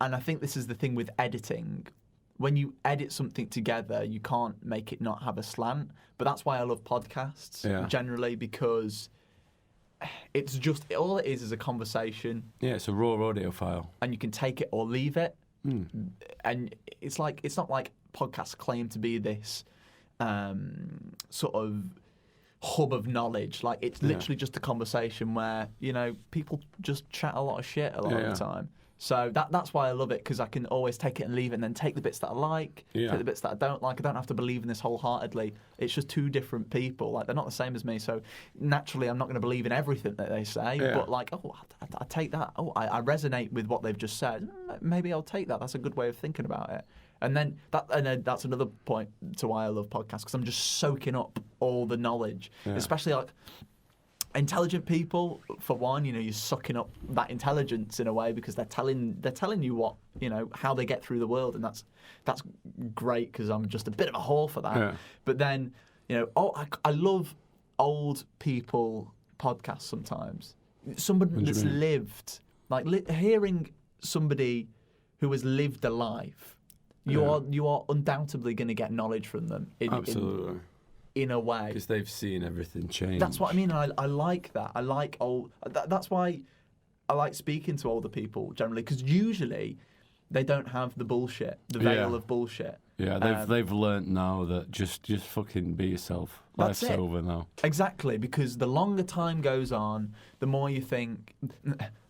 And I think this is the thing with editing. When you edit something together, you can't make it not have a slant. But that's why I love podcasts generally, because it's just all it is a conversation. Yeah, it's a raw audio file, and you can take it or leave it. And it's not like podcasts claim to be this sort of hub of knowledge. Like, it's literally just a conversation where people just chat a lot of shit a lot of the time. So that's why I love it, because I can always take it and leave it, and then take the bits that I like, Yeah. take the bits that I don't like. I don't have to believe in this wholeheartedly. It's just two different people. Like, they're not the same as me, so naturally I'm not going to believe in everything that they say. Yeah. But like, I take that. I resonate with what they've just said. Maybe I'll take that. That's a good way of thinking about it. And then that's another point to why I love podcasts, because I'm just soaking up all the knowledge, especially like intelligent people. For one, you're sucking up that intelligence in a way, because they're telling you what, how they get through the world, and that's great, because I'm just a bit of a whore for that. Yeah. But then, I love old people podcasts sometimes. Somebody that's lived, like hearing somebody who has lived a life. You are undoubtedly going to get knowledge from them. Absolutely. In a way, because they've seen everything change. that's what I mean. I like that. I like that's why I like speaking to older people generally, because usually they don't have the bullshit, the veil of bullshit. Yeah, they've learnt now that just fucking be yourself. Life's over now. Exactly, because the longer time goes on, the more you think,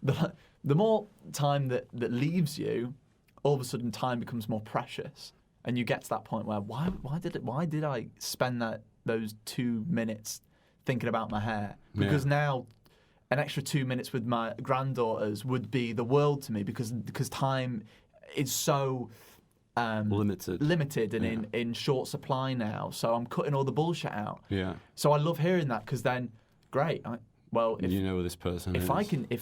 the more time that leaves you, all of a sudden time becomes more precious, and you get to that point where why did I spend those 2 minutes thinking about my hair? Because now an extra 2 minutes with my granddaughters would be the world to me, because time is so limited and in short supply now. So I'm cutting all the bullshit out. Yeah. So I love hearing that, because then great. If you know this person if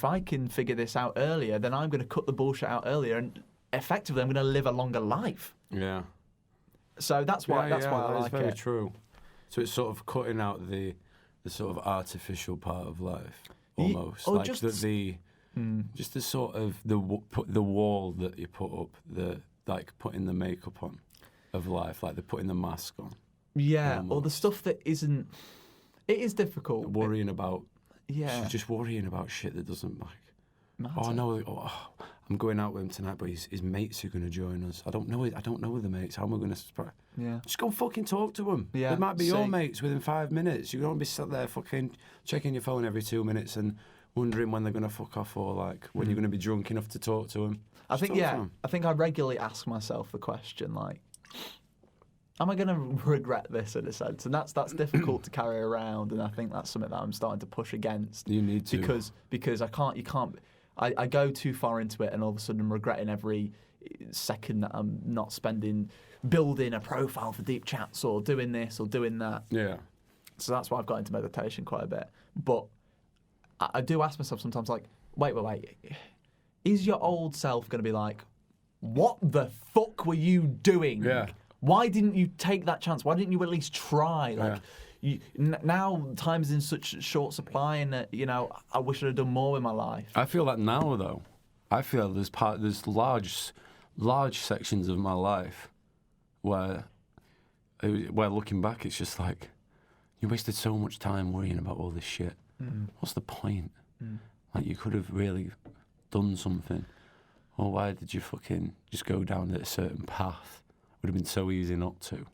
I can figure this out earlier, then I'm going to cut the bullshit out earlier, and effectively I'm going to live a longer life. Yeah. So that's why I like it's very it. true. So it's sort of cutting out the sort of artificial part of life, almost. Like just the sort of the wall that you put up, like putting the makeup on of life, like they're putting the mask on. Yeah, almost. or the stuff that isn't. It is difficult. Worrying about. Yeah. Just worrying about shit that doesn't matter. Oh no! I'm going out with him tonight, but his mates are going to join us. I don't know the mates. How am I going to? Yeah. Just go fucking talk to them. Yeah. They might be your mates within 5 minutes. You don't be sat there fucking checking your phone every 2 minutes and wondering when they're going to fuck off, or like when you're going to be drunk enough to talk to them. I think I regularly ask myself the question, like, am I going to regret this, in a sense? And that's difficult to carry around, and I think that's something that I'm starting to push against. You need to. Because you can't. I go too far into it, and all of a sudden I'm regretting every second that I'm not spending building a profile for deep chats, or doing this or doing that. Yeah. So that's why I've got into meditation quite a bit. But I do ask myself sometimes, like, wait. Is your old self going to be like, what the fuck were you doing? Yeah. Why didn't you take that chance? Why didn't you at least try? Like, now time's in such short supply, and I wish I'd have done more with my life. I feel that now, though. I feel there's large sections of my life where looking back, it's just like, you wasted so much time worrying about all this shit. What's the point? Like, you could have really done something. Or why did you fucking just go down a certain path? Would have been so easy not to.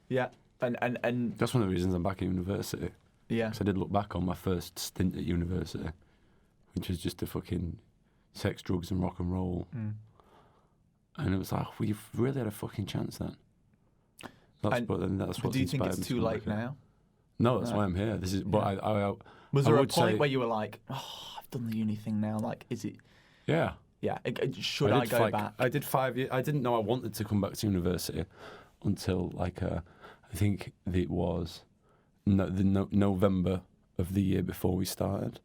Yeah, and that's one of the reasons I'm back at university. Yeah, because I did look back on my first stint at university, which was just a fucking sex, drugs, and rock and roll. And it was like, well, you've really had a fucking chance then. That's what. Do you think it's too late now? No, that's why I'm here. This is. But I was there a point where you were like, oh, I've done the uni thing now? Like, is it? Yeah. Yeah. Should I go back? I did 5 years. I didn't know I wanted to come back to university until I think it was November of the year before we started.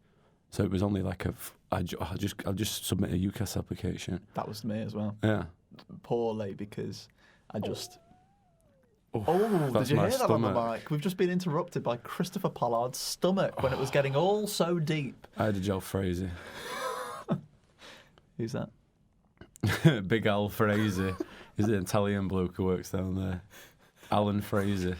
So it was only like I just submit a UCAS application. That was me as well. Yeah. Poorly, because I just. Oh, did you hear that on the mic? We've just been interrupted by Christopher Pollard's stomach when it was getting all so deep. I had a Joe Fraser. Who's that? Big Al Fraser. He's an Italian bloke who works down there. Alan Fraser.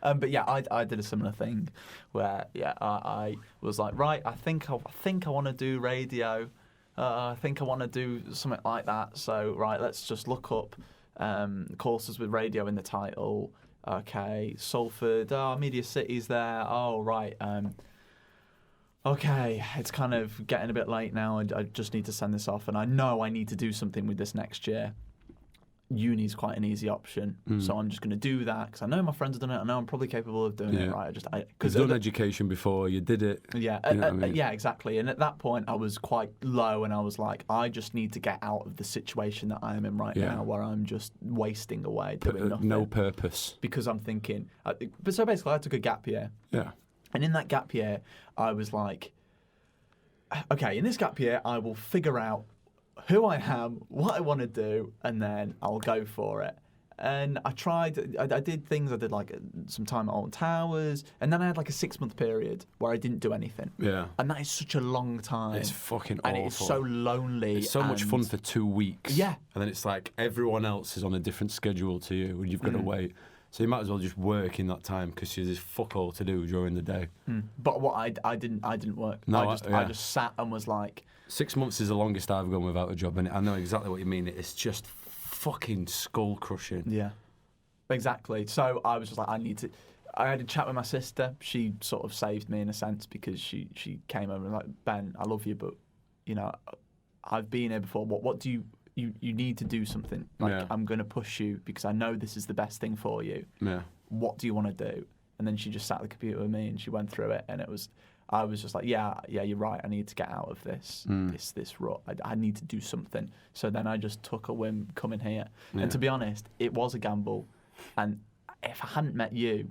But yeah, I did a similar thing where I was like, right, I think I want to do radio. I think I want to do something like that. So right, let's just look up courses with radio in the title. Okay, Salford. Media City's there. Oh right. okay, it's kind of getting a bit late now. I just need to send this off, and I know I need to do something with this next year. Uni's quite an easy option, so I'm just going to do that because I know my friends have done it. I know I'm probably capable of doing it. Right? You've done education before. You did it. Yeah, you know what I mean? yeah, exactly. And at that point, I was quite low, and I was like, I just need to get out of the situation that I am in right now, where I'm just wasting away doing nothing. No purpose. Because I'm thinking. But so basically, I took a gap year. Yeah. And in that gap year, I was like, okay, in this gap year, I will figure out who I am, what I want to do, and then I'll go for it. And I tried, I did things, I did like some time at Alton Towers, and then I had like a 6-month period where I didn't do anything. Yeah. And that is such a long time. It's fucking awful. And it's so lonely. It's so much fun for 2 weeks. Yeah. And then it's like everyone else is on a different schedule to you, and you've got to wait. So you might as well just work in that time because there's fuck all to do during the day. But what I didn't work. No, I just sat and was like, 6 months is the longest I've gone without a job, and I know exactly what you mean. It's just fucking skull crushing. Yeah, exactly. So I was just like, I had a chat with my sister. She sort of saved me in a sense because she came over and like, Ben, I love you, but you know, I've been here before. What do you need to do something. Like, I'm going to push you because I know this is the best thing for you. Yeah. What do you want to do? And then she just sat at the computer with me and she went through it, and I was just like, yeah, you're right. I need to get out of this rut. I need to do something. So then I just took a whim coming here. And to be honest, it was a gamble. And if I hadn't met you,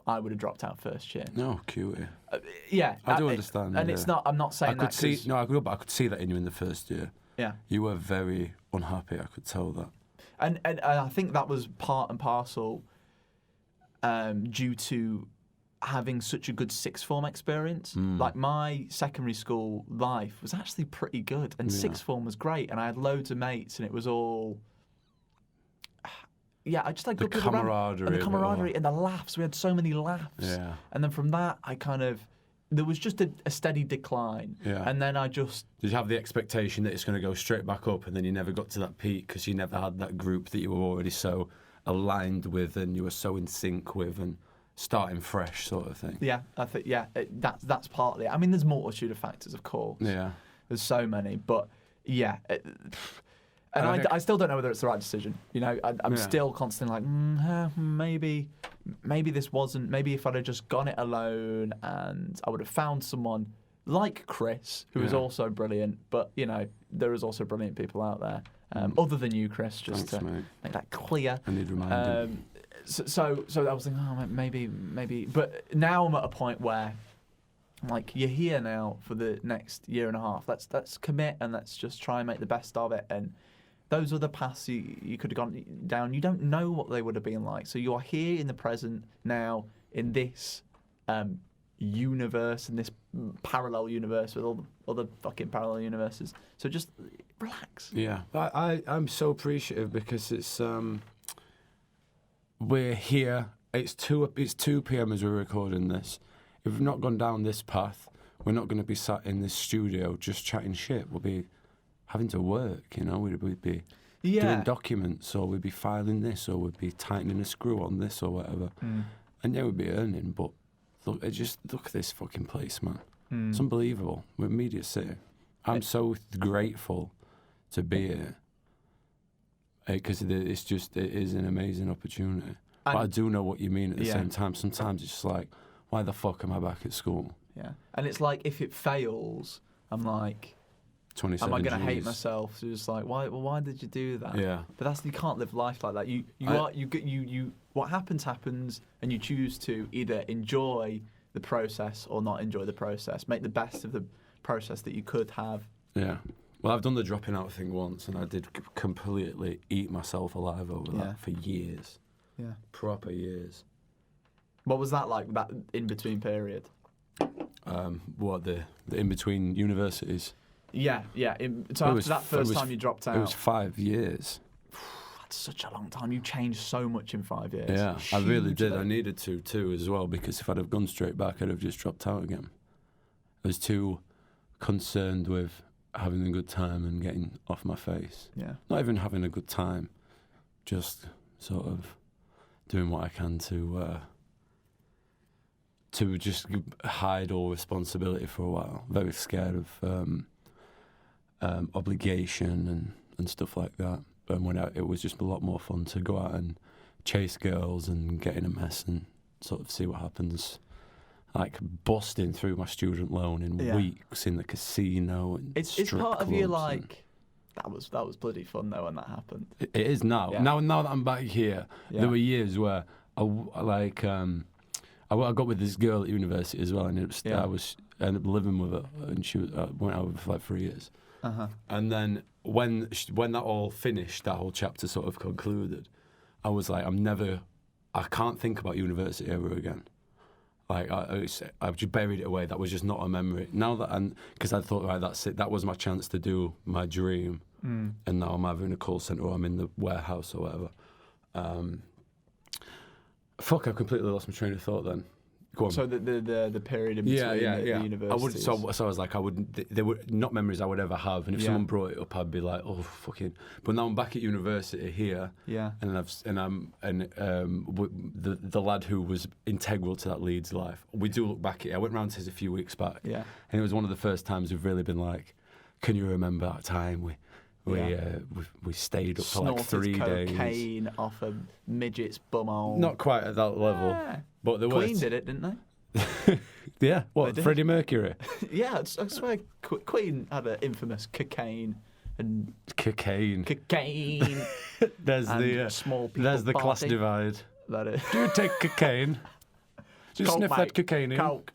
I would have dropped out first year. No, cutie. I do understand. And it's not. I'm not saying I could see that in you in the first year. Yeah. You were very unhappy. I could tell that. And I think that was part and parcel due to having such a good sixth form experience. Like, my secondary school life was actually pretty good, and sixth form was great, and I had loads of mates, and it was all I just like the camaraderie, and the camaraderie and the laughs. We had so many laughs, and then from that I kind of, there was just a steady decline, and then I just... Did you have the expectation that it's going to go straight back up, and then you never got to that peak because you never had that group that you were already so aligned with and you were so in sync with, and starting fresh sort of thing? Yeah, I think that's partly. I mean, there's multitude of factors, of course. Yeah, there's so many, but and I still don't know whether it's the right decision. You know, I'm still constantly like, maybe this wasn't. Maybe if I'd have just gone it alone, and I would have found someone like Chris, who is also brilliant. But you know, there is also brilliant people out there, other than you, Chris. Just to make that clear. I need reminding. So I was thinking, maybe. But now I'm at a point where, like, you're here now for the next year and a half. Let's commit and let's just try and make the best of it. And those other paths you could have gone down, you don't know what they would have been like. So you are here in the present now, in this universe, in this parallel universe with all the other fucking parallel universes. So just relax. Yeah, I'm so appreciative because it's we're here. It's 2 p.m. as we're recording this. If we've not gone down this path, we're not going to be sat in this studio just chatting shit. We'll be having to work, you know. We'd be doing documents, or we'd be filing this, or we'd be tightening a screw on this, or whatever. And we'd be earning. But look at this fucking place, man. It's unbelievable. We're Media City. I'm so grateful to be here because it is an amazing opportunity. But I do know what you mean at the same time. Sometimes it's just like, why the fuck am I back at school? Yeah, and it's like, if it fails, I'm like, 27 am I going to hate myself? So it's like, why did you do that? Yeah. But you can't live life like that. You what happens, and you choose to either enjoy the process or not enjoy the process. Make the best of the process that you could have. Yeah. Well, I've done the dropping out thing once, and I did completely eat myself alive over that for years. Yeah. Proper years. What was that like, that in-between period? What, the in-between universities? Yeah. So after that first time you dropped out... It was 5 years. That's such a long time. You changed so much in 5 years. Yeah, I really did. I needed to, too, as well, because if I'd have gone straight back, I'd have just dropped out again. I was too concerned with having a good time and getting off my face. Yeah. Not even having a good time, just sort of doing what I can to to just hide all responsibility for a while. Very scared of obligation and stuff like that. And it was just a lot more fun to go out and chase girls and get in a mess and sort of see what happens. Like busting through my student loan in weeks in the casino and it's part of you like that was bloody fun though when that happened. It is now. Yeah. Now that I'm back here, there were years where I got with this girl at university as well, and I was ended up living with her, and she went out for like 3 years. And then when that all finished, that whole chapter sort of concluded, I was like, I can't think about university ever again. Like I've just buried it away. That was just not a memory. Now because I thought, right, that's it. That was my chance to do my dream. And now I'm either in a call centre or I'm in the warehouse or whatever. I completely lost my train of thought then. Go on. So the period in between the universities. So I was like, they were not memories I would ever have, and if someone brought it up, I'd be like, oh fucking. But now I'm back at university here, and the lad who was integral to that Leeds life. We do look back at it. I went round to his a few weeks back, and it was one of the first times we've really been like, can you remember that time we stayed up for like 3 days. Cocaine off a midget's bumhole. Not quite at that level, but there was. Queen did it, didn't they? Yeah, what, Freddie Mercury? Yeah, I swear Queen had an infamous cocaine and cocaine. There's and small people. There's the party. class divide. That is. Do you take cocaine? Do you Coke, sniff mate. that cocaine in? Coke.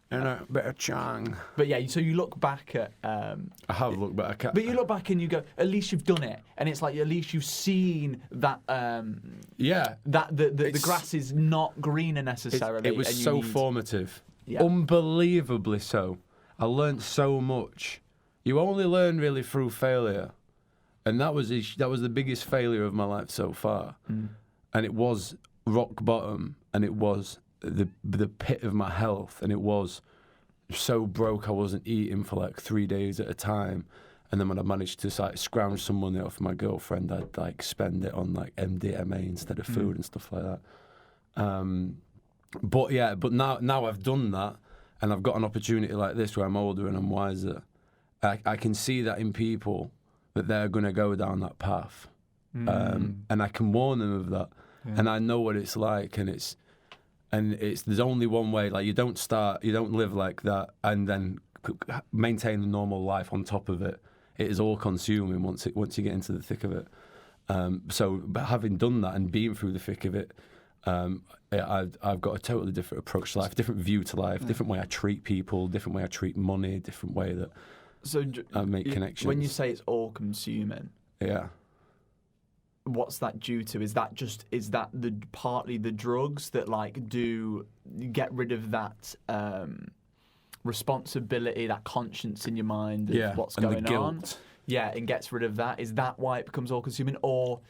And a bit of chang. But yeah, so you look back at. I have looked back at. But you look back and you go, at least you've done it, and it's like at least you've seen that. That the grass is not greener necessarily. It was so formative, unbelievably so. I learnt so much. You only learn really through failure, and that was the biggest failure of my life so far, and it was rock bottom, and it was the pit of my health, and it was so broke I wasn't eating for like 3 days at a time, and then when I managed to like scrounge some money off my girlfriend, I'd like spend it on like MDMA instead of food and stuff like that. But now I've done that, and I've got an opportunity like this where I'm older and I'm wiser. I can see that in people that they're going to go down that path, and I can warn them of that, and I know what it's like, and there's only one way. Like you don't live like that and then maintain the normal life on top of it. It is all consuming once you get into the thick of it. But having done that and being through the thick of it, I've got a totally different approach to life, different view to life, different way I treat people, different way I treat money, different way that I make connections. When you say it's all consuming, what's that due to? Is that partly the drugs that like do get rid of that responsibility, that conscience in your mind of what's going the guilt. on? Yeah, and gets rid of that. Is that why it becomes all consuming, or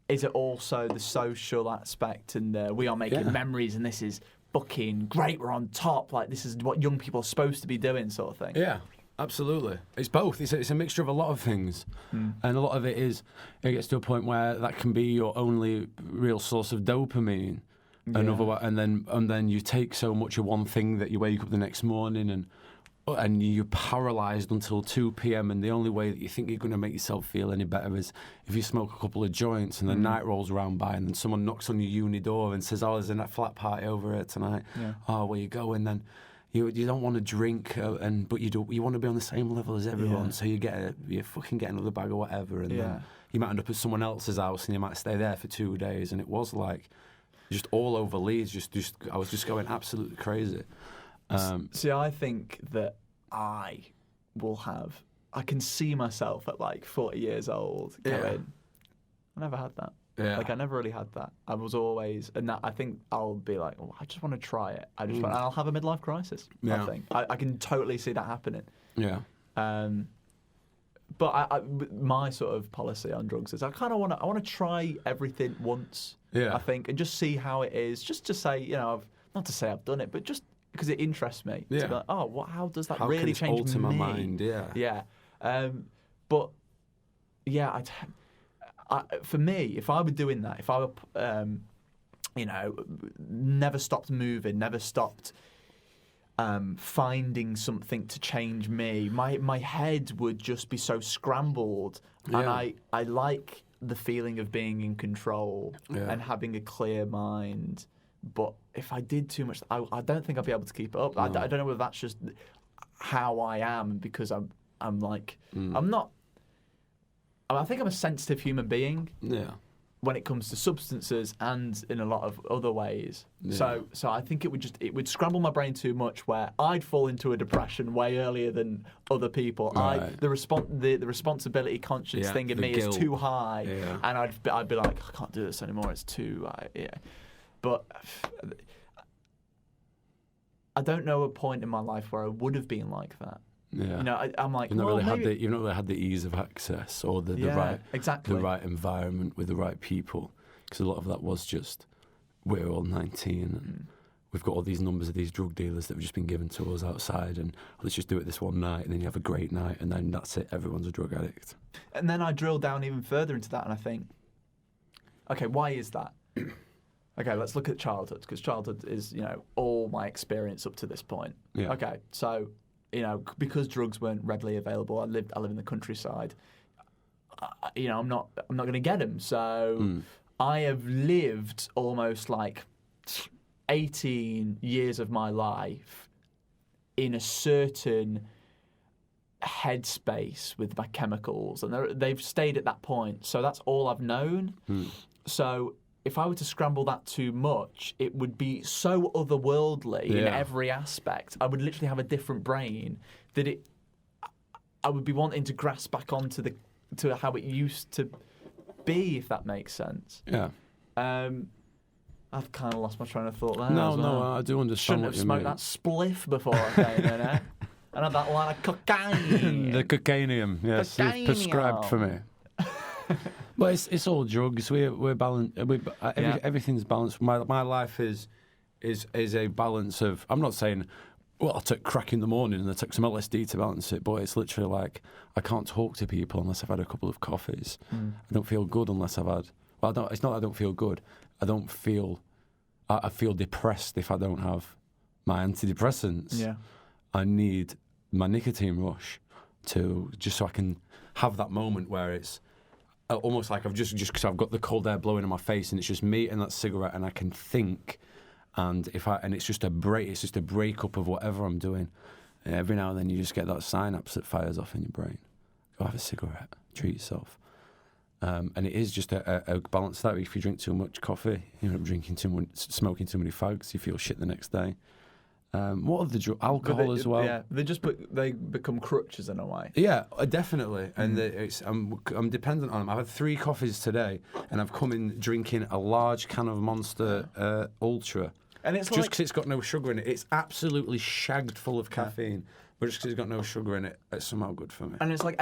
is it also the social aspect and we are making memories and this is fucking great, we're on top, like this is what young people are supposed to be doing, sort of thing? Yeah. Absolutely. It's both. It's a mixture of a lot of things. And a lot of it gets to a point where that can be your only real source of dopamine. And then you take so much of one thing that you wake up the next morning and you're paralysed until 2 p.m. and the only way that you think you're going to make yourself feel any better is if you smoke a couple of joints and the night rolls around by and then someone knocks on your uni door and says, there's a flat party over here tonight. Where you go? And then you don't want to drink, but you want to be on the same level as everyone. So you fucking get another bag or whatever, and then you might end up at someone else's house, and you might stay there for 2 days. And it was like just all over Leeds. I was just going absolutely crazy. See, I think that I can see myself at like 40 years old going, I never had that. Yeah. Like I never really had that. I was always, and that I think I'll be like, I just want to try it. And I'll have a midlife crisis. Yeah. I think I can totally see that happening. Yeah. But my sort of policy on drugs is I want to try everything once. Yeah. I think, and just see how it is. Just to say, not to say I've done it, but just because it interests me. Yeah. To be like, how does that how really can change alter me? my mind? Yeah. Yeah. But yeah, for me, if I were doing that, if I were never stopped moving, never stopped finding something to change me. My head would just be so scrambled, and I like the feeling of being in control and having a clear mind. But if I did too much, I don't think I'd be able to keep it up. No. I don't know whether that's just how I am, because I'm like I'm not. I think I'm a sensitive human being. Yeah. When it comes to substances and in a lot of other ways. Yeah. So I think it would scramble my brain too much, where I'd fall into a depression way earlier than other people. Right. The responsibility conscience thing in me guilt is too high, and I'd be like, I can't do this anymore. It's too But I don't know a point in my life where I would have been like that. Yeah. I'm like, you've not really had the ease of access or the right environment with the right people, because a lot of that was just, we're all 19 and we've got all these numbers of these drug dealers that have just been given to us outside, and let's just do it this one night, and then you have a great night, and then that's it, everyone's a drug addict. And then I drill down even further into that, and I think, okay, why is that? Okay, let's look at childhood, because childhood is, all my experience up to this point. Yeah. Okay, so because drugs weren't readily available, I live in the countryside. I'm not going to get them. So I have lived almost like 18 years of my life in a certain headspace with my chemicals, and they've stayed at that point. So that's all I've known. So if I were to scramble that too much, it would be so otherworldly in every aspect. I would literally have a different brain that I would be wanting to grasp back onto to how it used to be, if that makes sense. Yeah. I've kind of lost my train of thought there. No, I do understand. Shouldn't have smoked that spliff before I came in, eh? And had that line of cocaine. The cocainium, yes, it's prescribed for me. But it's all drugs. We're balanced. Everything's balanced. My life is a balance of. I'm not saying, well, I'll take crack in the morning and I take some LSD to balance it, but it's literally like I can't talk to people unless I've had a couple of coffees. I don't feel good unless I've had. Well, it's not that I don't feel good. I feel depressed if I don't have my antidepressants. Yeah. I need my nicotine rush just so I can have that moment where it's almost like I've just because I've got the cold air blowing in my face and it's just me and that cigarette and I can think, and it's just a breakup of whatever I'm doing. And every now and then you just get that synapse that fires off in your brain. Go have a cigarette, treat yourself. And it is just a balance that if you drink too much coffee, you end up smoking too many fags, you feel shit the next day. What are the drugs? Alcohol as well. Yeah, they become crutches in a way. Yeah, definitely. And I'm dependent on them. I've had 3 coffees today, and I've come in drinking a large can of Monster Ultra. And it's just because it's got no sugar in it. It's absolutely shagged full of caffeine, but just because it's got no sugar in it, it's somehow good for me. And it's like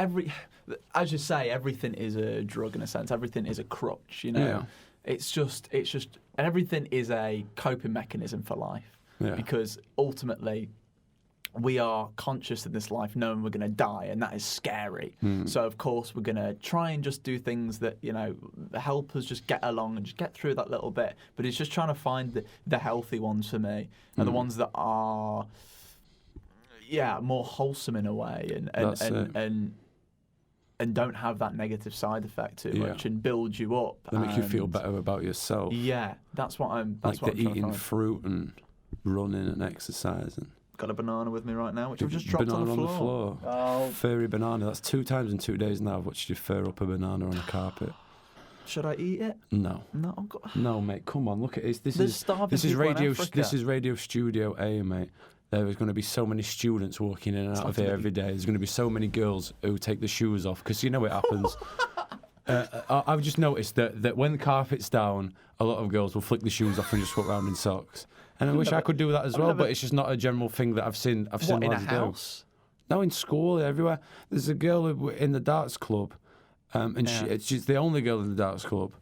as you say, everything is a drug in a sense. Everything is a crutch. Yeah. It's just, and everything is a coping mechanism for life. Yeah. Because ultimately, we are conscious in this life knowing we're going to die, and that is scary. So, of course, we're going to try and just do things that, help us just get along and just get through that little bit. But it's just trying to find the healthy ones for me, and the ones that are, more wholesome in a way, and don't have that negative side effect too much and build you up. They make you feel better about yourself. Yeah, that's what I'm. That's like what the I'm eating fruit and running and exercising. Got a banana with me right now, which I've just dropped on the floor. Oh. Furry banana. That's 2 times in 2 days now I've watched you fur up a banana on a carpet. Should I eat it? No. No, mate. Come on, look at this. This is Radio Studio A, mate. There is going to be so many students walking in and out of here every day. There's going to be so many girls who take the shoes off because it happens. I've just noticed that when the carpet's down, a lot of girls will flick the shoes off and just walk around in socks. And I wish I could do that as well, but it's just not a general thing that I've seen. What, in a house? No, in school, everywhere. There's a girl in the darts club, and she's the only girl in the darts club,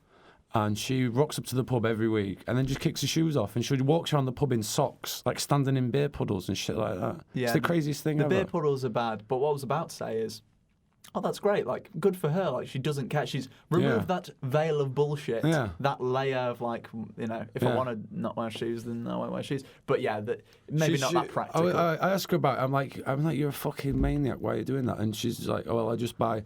and she rocks up to the pub every week and then just kicks her shoes off, and she walks around the pub in socks, like standing in beer puddles and shit like that. Yeah, it's the craziest thing ever. The beer puddles are bad, but what I was about to say is, Oh, that's great. Like, good for her. Like, she doesn't care. She's removed that veil of bullshit, that layer of, like, you know, if I want to not wear shoes, then I won't wear shoes. But yeah, maybe not that practical. I ask her about it. I'm like, you're a fucking maniac. Why are you doing that? And she's like, oh, well, I just buy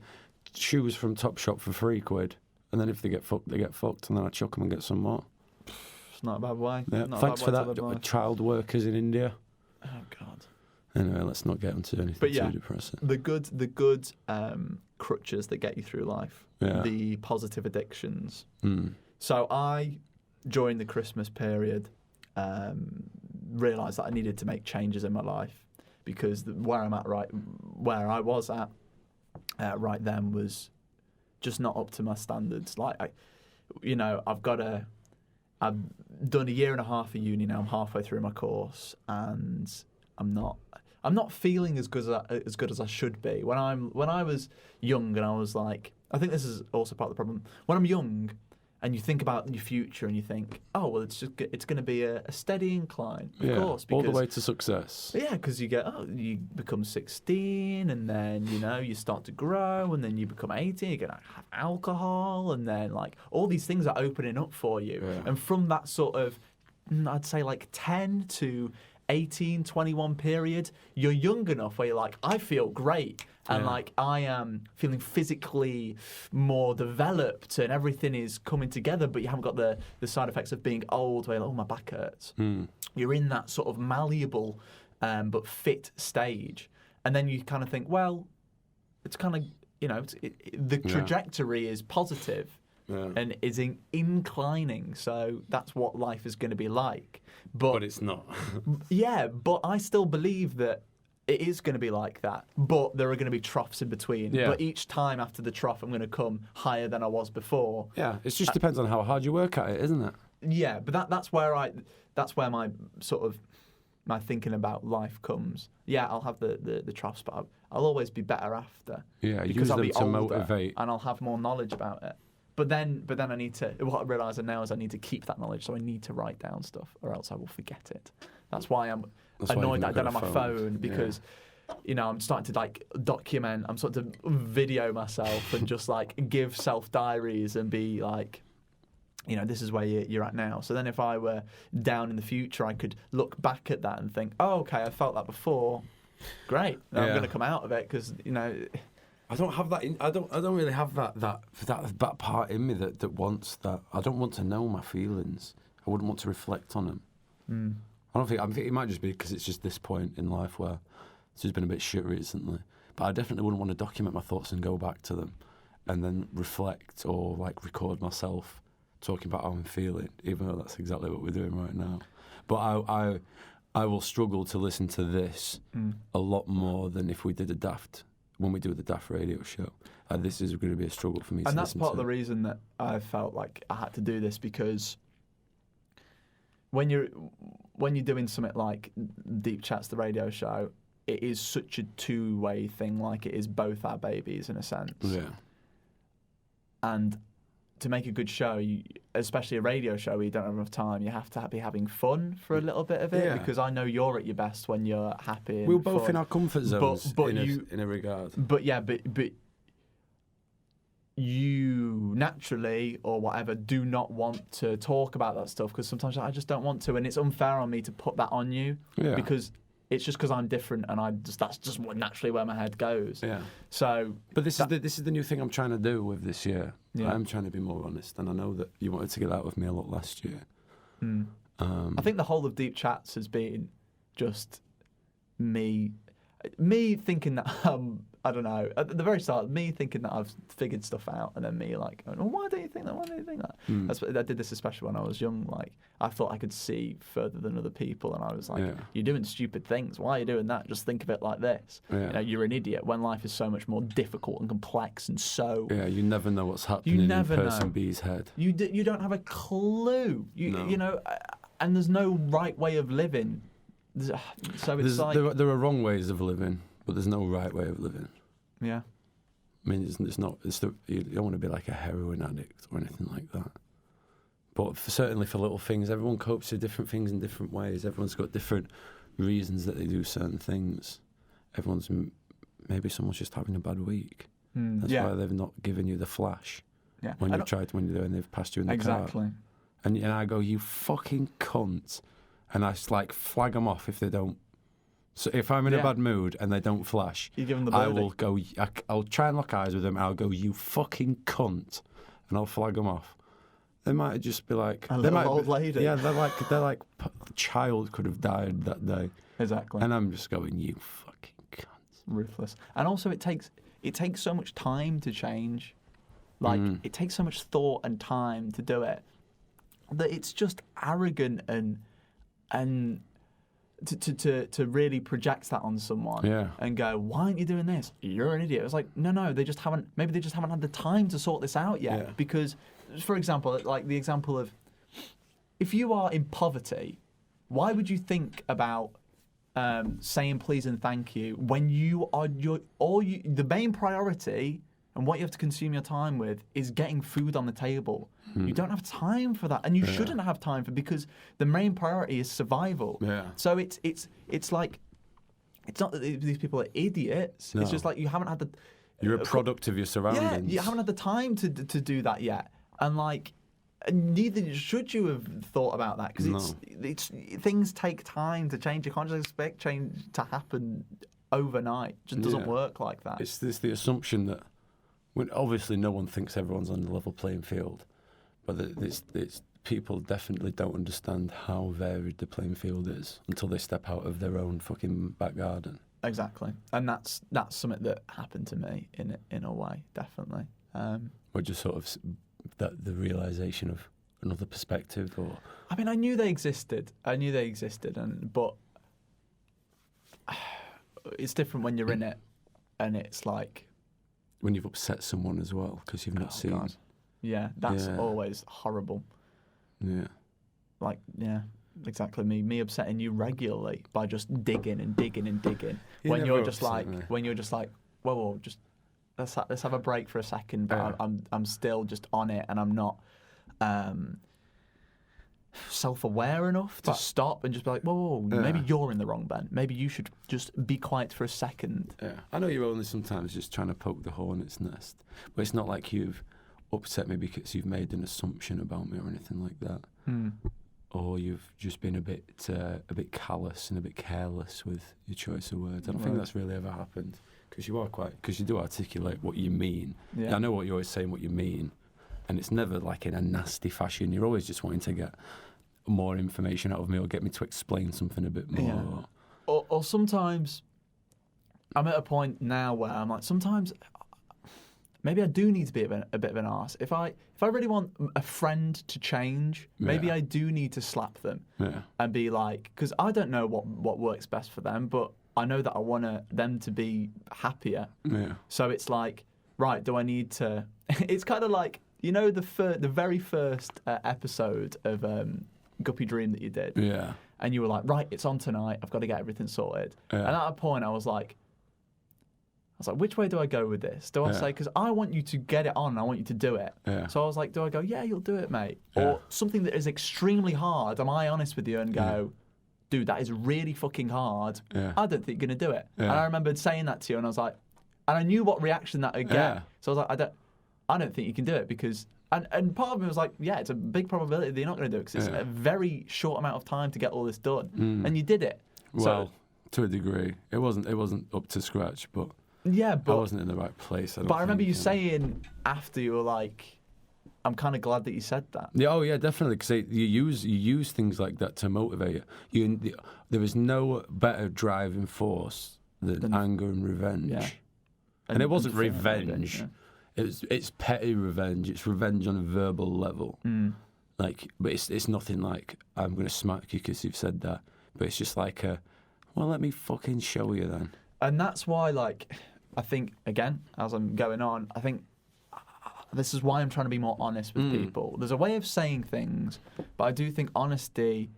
shoes from Topshop for £3, and then if they get fucked, they get fucked, and then I chuck them and get some more. It's not a bad way. Yeah. Thanks for that, child workers in India. Oh, God. Anyway, let's not get into anything too depressing. The good crutches that get you through life, the positive addictions. So I, during the Christmas period, realised that I needed to make changes in my life because where I was at right then was just not up to my standards. Like, I've done a year and a half of uni now. I'm halfway through my course, and I'm not feeling as good as I should be. When I was young, and I was like, I think this is also part of the problem. When I'm young, and you think about your future, and you think, oh well, it's going to be a steady incline, of course, because, all the way to success. Yeah, because you become 16, and then you start to grow, and then you become 18. You're gonna have alcohol, and then like all these things are opening up for you, and from that sort of, I'd say like 10 to 18, 21 period, you're young enough where you're like, I feel great, and like I am feeling physically more developed, and everything is coming together, but you haven't got the side effects of being old where you're like, oh, my back hurts. You're in that sort of malleable but fit stage, and then you kind of think, well, it's kind of, the trajectory is positive. And is inclining, so that's what life is going to be like. But it's not. But I still believe that it is going to be like that. But there are going to be troughs in between. Yeah. But each time after the trough, I'm going to come higher than I was before. Yeah, it just depends on how hard you work at it, isn't it? Yeah, but that's where my sort of my thinking about life comes. Yeah, I'll have the troughs, but I'll always be better after. Yeah, because use I'll them be to older, motivate, and I'll have more knowledge about it. But then I need to. What I'm realising now is I need to keep that knowledge, so I need to write down stuff, or else I will forget it. That's why I'm annoyed that I don't have my phone, because I'm starting to like document. I'm starting to video myself and just like give self diaries and be like, this is where you're at now. So then if I were down in the future, I could look back at that and think, oh, okay, I felt that before. Great, now I'm going to come out of it because I don't have that. I don't really have that part in me that wants that. I don't want to know my feelings. I wouldn't want to reflect on them. I think it might just be because it's just this point in life where it's just been a bit shit recently. But I definitely wouldn't want to document my thoughts and go back to them, and then reflect or like record myself talking about how I'm feeling, even though that's exactly what we're doing right now. But I will struggle to listen to this a lot more than if we did when we do the Daft radio show. This is going to be a struggle for me to listen to. And that's part of the reason that I felt like I had to do this, because when you're doing something like Deep Chats, the radio show, it is such a two-way thing. Like, it is both our babies in a sense. Yeah. And to make a good show, especially a radio show where you don't have enough time, you have to be having fun for a little bit of it, because I know you're at your best when you're happy and we're both fun. in our comfort zones in a regard. But you naturally, or whatever, do not want to talk about that stuff, because sometimes I just don't want to, and it's unfair on me to put that on you, because it's just because I'm different, and that's just naturally where my head goes. Yeah. So, but this is the new thing I'm trying to do with this year. Yeah. I'm trying to be more honest, and I know that you wanted to get that with me a lot last year. I think the whole of Deep Chats has been just me thinking that I don't know, at the very start, me thinking that I've figured stuff out, and then me like, oh, why don't you think that? Why don't you think that? I did this especially when I was young. Like, I thought I could see further than other people, and I was like, you're doing stupid things. Why are you doing that? Just think of it like this. Yeah. You're an idiot, when life is so much more difficult and complex and so... Yeah, you never know what's happening in person B's head. You don't have a clue. And there's no right way of living. So it's there are wrong ways of living, but there's no right way of living. Yeah. I mean, you don't want to be like a heroin addict or anything like that. But certainly for little things, everyone copes with different things in different ways. Everyone's got different reasons that they do certain things. Maybe someone's just having a bad week. That's yeah. why they've not given you the flash Yeah. when they've passed you in the car. Exactly. And I go, you fucking cunt. And I just like flag them off if they don't. So if I'm in a bad mood and they don't flash, You give them the I birdie. will go, I'll try and lock eyes with them. I'll go, you fucking cunt. And I'll flag them off. They might just be like... A they little might old lady. Yeah, they're like, the child could have died that day. Exactly. And I'm just going, you fucking cunt. Ruthless. And also it takes so much time to change. Like, it takes so much thought and time to do it that it's just arrogant and to really project that on someone and go, why aren't you doing this? You're an idiot. It's like, no, they just haven't had the time to sort this out yet. Yeah. Because, for example, like the example of, if you are in poverty, why would you think about saying please and thank you when you are the main priority and what you have to consume your time with is getting food on the table. You don't have time for that, and you shouldn't have time for, because the main priority is survival. Yeah. So it's like, it's not that these people are idiots. No. It's just like you haven't had the. You're a product of your surroundings. Yeah, you haven't had the time to do that yet, and like, neither should you have thought about that, because it's things take time to change. You can't just expect change to happen overnight. It just doesn't work like that. It's the assumption that, when obviously no one thinks everyone's on the level playing field, but it's people definitely don't understand how varied the playing field is until they step out of their own fucking back garden. Exactly, and that's something that happened to me in a way, definitely. Or just sort of the realization of another perspective, or I mean, I knew they existed, but it's different when you're in it, and it's like when you've upset someone as well because you've not seen. God. Yeah, that's always horrible. Yeah. Like, yeah, exactly. Me upsetting you regularly by just digging and digging and digging. When you're just like, whoa, just let's have a break for a second. But I'm still just on it, and I'm not self-aware enough to stop and just be like, whoa, maybe you're in the wrong, Ben. Maybe you should just be quiet for a second. Yeah, I know you're only sometimes just trying to poke the hornet's nest, but it's not like you've upset me because you've made an assumption about me or anything like that, or you've just been a bit callous and a bit careless with your choice of words. I don't think that's really ever happened, because you do articulate what you mean. Yeah. I know what you're always saying, what you mean, and it's never like in a nasty fashion. You're always just wanting to get more information out of me or get me to explain something a bit more. Yeah. Or sometimes I'm at a point now where I'm like, sometimes maybe I do need to be a bit of an arse. If I really want a friend to change, maybe I do need to slap them and be like, because I don't know what works best for them, but I know that I want them to be happier. Yeah. So it's like, right, do I need to? It's kind of like, you know, the very first episode of Guppy Dream that you did. Yeah. And you were like, right, it's on tonight. I've got to get everything sorted. Yeah. And at a point, I was like, which way do I go with this? Do I say, because I want you to get it on, I want you to do it. Yeah. So I was like, do I go, yeah, you'll do it, mate? Yeah. Or something that is extremely hard, am I honest with you and go, dude, that is really fucking hard. Yeah. I don't think you're going to do it. Yeah. And I remembered saying that to you, and I was like, and I knew what reaction that would get. Yeah. So I was like, I don't think you can do it, because... And part of me was like, yeah, it's a big probability that you're not going to do it, because it's a very short amount of time to get all this done. And you did it. Well, to a degree. It wasn't up to scratch, but... Yeah, but... I wasn't in the right place, I remember you saying after, you were like, I'm kind of glad that you said that. Yeah, oh yeah, definitely, because you use things like that to motivate you. There is no better driving force than anger and revenge. Yeah. And it wasn't revenge. It's petty revenge. It's revenge on a verbal level. Like, but it's nothing like, I'm going to smack you because you've said that. But it's just like, well, let me fucking show you then. And that's why, like, I think, again, as I'm going on, I think this is why I'm trying to be more honest with people. There's a way of saying things, but I do think honesty,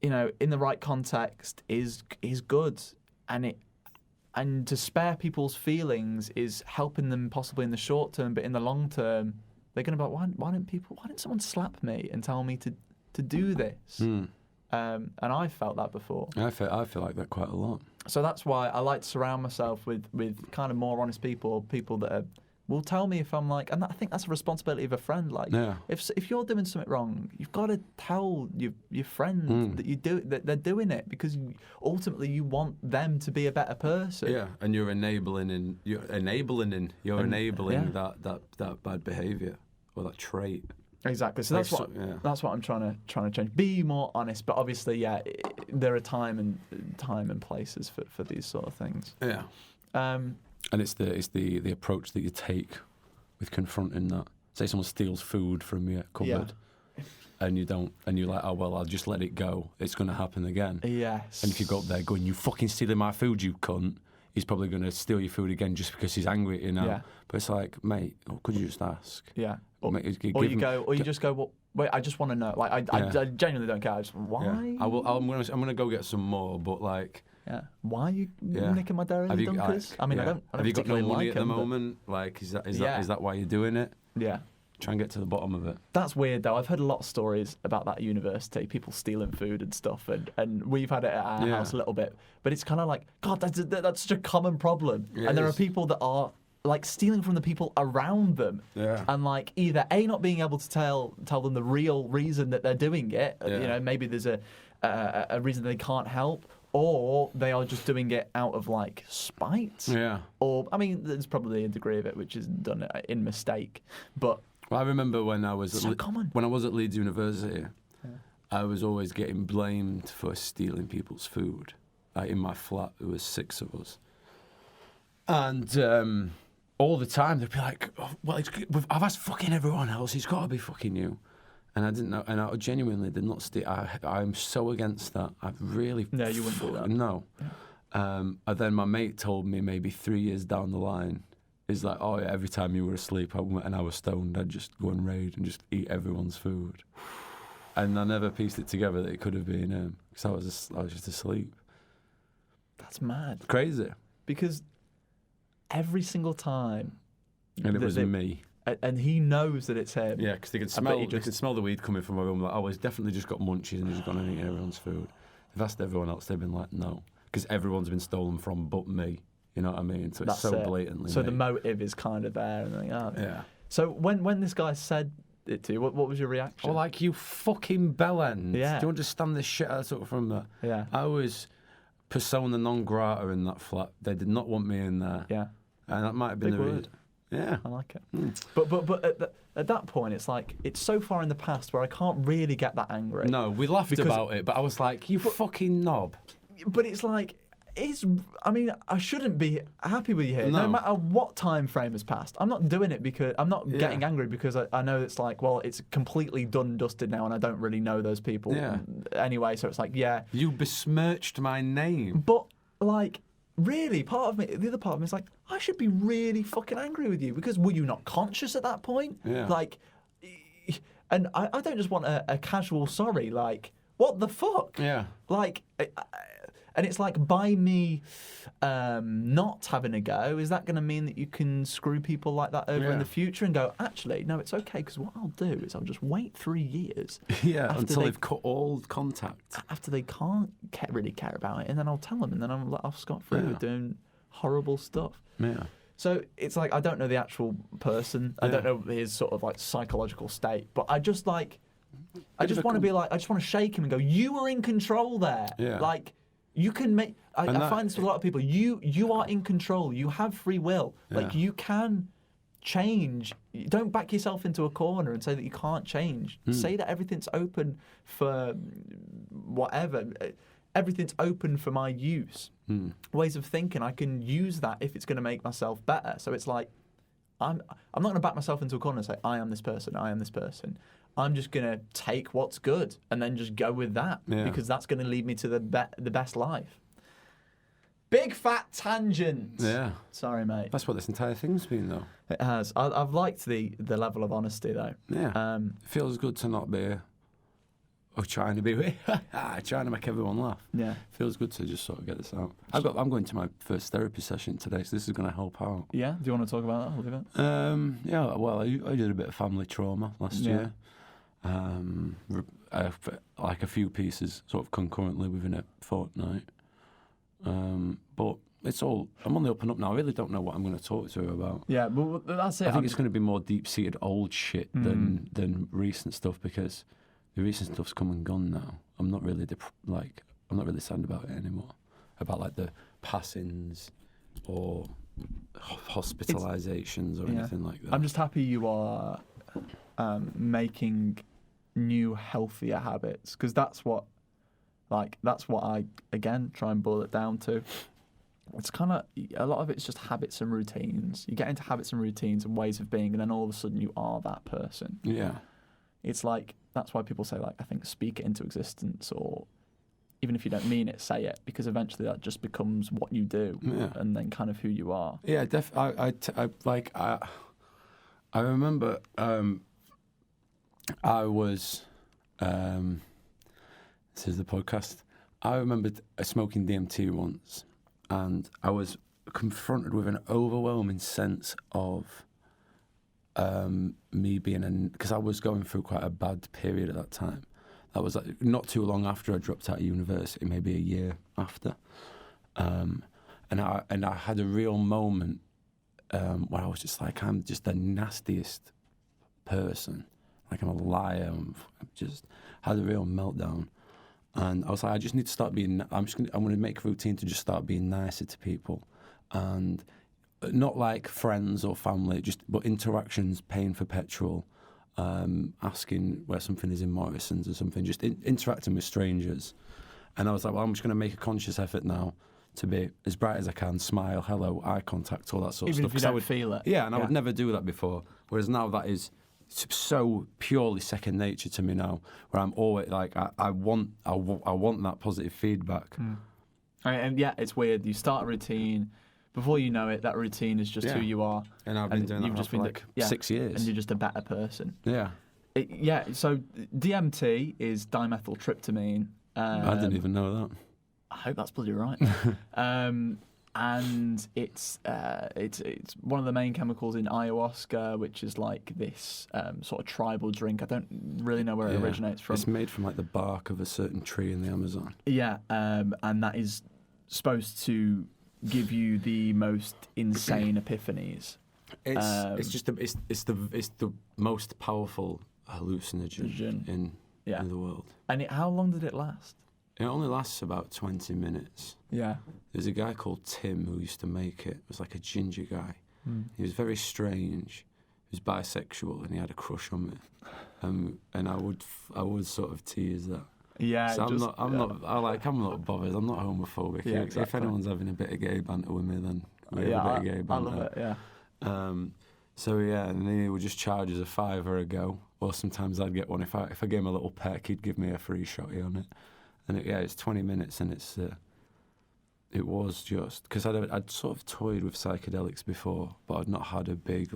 you know, in the right context is good. And to spare people's feelings is helping them possibly in the short term, but in the long term, they're going to be like, why didn't someone slap me and tell me to do this? And I felt that before. I feel like that quite a lot. So that's why I like to surround myself with kind of more honest people that will tell me if I'm like, and I think that's a responsibility of a friend. Like, if you're doing something wrong, you've got to tell your friend that they're doing it, because ultimately you want them to be a better person. Yeah, and you're enabling that bad behaviour or that trait. Exactly. So that's what I'm trying to change. Be more honest, but obviously, there are time and places for these sort of things. Yeah. And it's the approach that you take with confronting that. Say someone steals food from your cupboard, and you're like, oh well, I'll just let it go. It's going to happen again. Yes. And if you go up there going, you fucking stealing my food, you cunt, he's probably going to steal your food again just because he's angry at you now. Yeah. But it's like, mate, could you just ask? Yeah. Or you just go, well, wait, I just want to know. Like, I genuinely don't care. I just, why? Yeah. I'm gonna go get some more, but like. Yeah. Why are you nicking my dairy dunkers? I mean, I don't. Have you got no money like at the moment? Like, is that why you're doing it? Yeah. Try and get to the bottom of it. That's weird, though. I've heard a lot of stories about that at university, people stealing food and stuff, and we've had it at our house a little bit. But it's kind of like, God, that's such a common problem. Yeah, and there are people that are like stealing from the people around them, and like either not being able to tell them the real reason that they're doing it. You know, maybe there's a reason they can't help. Or they are just doing it out of like spite. Yeah. Or I mean, there's probably a degree of it which is done in mistake. But I remember when I was when I was at Leeds University, I was always getting blamed for stealing people's food. Like in my flat, there was 6 of us, and all the time they'd be like, oh, "Well, I've asked fucking everyone else. It's got to be fucking you." And I didn't know, and I genuinely did not steal. I'm so against that. I really. No, you wouldn't do that. No. And then my mate told me maybe 3 years down the line, is like, oh yeah, every time you were asleep and I was stoned, I'd just go and raid and just eat everyone's food. And I never pieced it together that it could have been because I was just asleep. That's mad. Crazy. Because every single time. And it was me. And he knows that it's him. Yeah, because they can smell the weed coming from my room. Like, oh, he's definitely just got munchies and he's gone and eaten everyone's food. They've asked everyone else. They've been like, no, because everyone's been stolen from but me. You know what I mean? So it's blatantly. So the motive is kind of there, and like, yeah. So when this guy said it to you, what was your reaction? Oh, like, you fucking bellend. Yeah. Do you understand the shit I took from that? Yeah. I was persona non grata in that flat. They did not want me in there. Yeah. And that might have been Big the word. reason. Yeah, I like it. But at that point, it's like it's so far in the past where I can't really get that angry. No, we laughed about it, but I was like, "You fucking knob." But it's like, I mean, I shouldn't be happy with you here. No matter what time frame has passed, I'm not doing it because I'm not getting angry because I know it's like, well, it's completely done and dusted now, and I don't really know those people anyway. So it's like, you besmirched my name. But like, really, the other part of me is like, I should be really fucking angry with you because were you not conscious at that point? Yeah. Like, and I don't just want a casual sorry. Like, what the fuck? Yeah. Like, and it's like, by me not having a go, is that going to mean that you can screw people like that over in the future and go, actually, no, it's okay, because what I'll do is I'll just wait 3 years. Until they've cut all contact. After they can't really care about it, and then I'll tell them, and then I'm let off scot-free with doing horrible stuff. Yeah. So it's like, I don't know the actual person. I don't know his sort of like psychological state, but I just like, I just want to be like, I just want to shake him and go, you were in control there. Yeah. Like, you can make, I find this with a lot of people, you are in control. You have free will. Like, you can change. Don't back yourself into a corner and say that you can't change. Say that everything's open for whatever. Everything's open for my use. Ways of thinking, I can use that if it's going to make myself better. So it's like, I'm not going to back myself into a corner and say, I am this person, I am this person. I'm just going to take what's good and then just go with that because that's going to lead me to the best life. Big fat tangent. Yeah. Sorry, mate. That's what this entire thing's been, though. It has. I've liked the level of honesty, though. Yeah. It feels good to not be... trying to make everyone laugh. Yeah. Feels good to just sort of get this out. I'm going to my first therapy session today, so this is going to help out. Yeah? Do you want to talk about that a little bit? Yeah, well, I did a bit of family trauma last year. Like a few pieces sort of concurrently within a fortnight. But it's all. I'm on the up and up now. I really don't know what I'm going to talk to her about. Yeah, but that's it. I think it's going to be more deep-seated old shit than recent stuff, because the recent stuff's come and gone now. I'm not really I'm not really sad about it anymore. About like the passings or hospitalizations or anything like that. I'm just happy you are making new, healthier habits, because that's what I again try and boil it down to. It's kind of a lot of it's just habits and routines. You get into habits and routines and ways of being, and then all of a sudden you are that person. Yeah. It's like, that's why people say, like, I think speak it into existence, or even if you don't mean it, say it, because eventually that just becomes what you do, and then kind of who you are. Yeah, I remember I was this is the podcast. I remember smoking DMT once, and I was confronted with an overwhelming sense of me being because I was going through quite a bad period at that time. That was like not too long after I dropped out of university, maybe a year after. And I had a real moment where I was just like, I'm just the nastiest person. Like, I'm a liar. I just had a real meltdown. And I was like, I just need to start being, I'm going to make a routine to just start being nicer to people. And not like friends or family, but interactions, paying for petrol, asking where something is in Morrison's or something, just interacting with strangers. And I was like, well, I'm just going to make a conscious effort now to be as bright as I can, smile, hello, eye contact, all that sort of stuff. Even if you don't feel it. Yeah, and I would never do that before. Whereas now that is so purely second nature to me now, where I'm always like, I want that positive feedback. And yeah, it's weird. You start a routine, before you know it, that routine is just who you are. And I've been doing that for like 6 years. And you're just a better person. Yeah. So DMT is dimethyltryptamine. I didn't even know that. I hope that's bloody right. And it's one of the main chemicals in ayahuasca, which is like this sort of tribal drink. I don't really know where it originates from. It's made from like the bark of a certain tree in the Amazon. Yeah, and that is supposed to give you the most insane epiphanies. It's the most powerful hallucinogen in the world. And how long did it last? It only lasts about 20 minutes. Yeah. There's a guy called Tim who used to make it. It was like a ginger guy. He was very strange. He was bisexual and he had a crush on me. And I would sort of tease that. Yeah. So I'm not bothered. I'm not homophobic. Yeah, exactly. If anyone's having a bit of gay banter with me, then we have a bit of gay banter. I love it. Yeah. So yeah, and then he would just charge us $5 a go, or sometimes I'd get one. If I gave him a little peck, he'd give me a free shotty on it. And it's 20 minutes, and it was just because I'd sort of toyed with psychedelics before, but I'd not had a big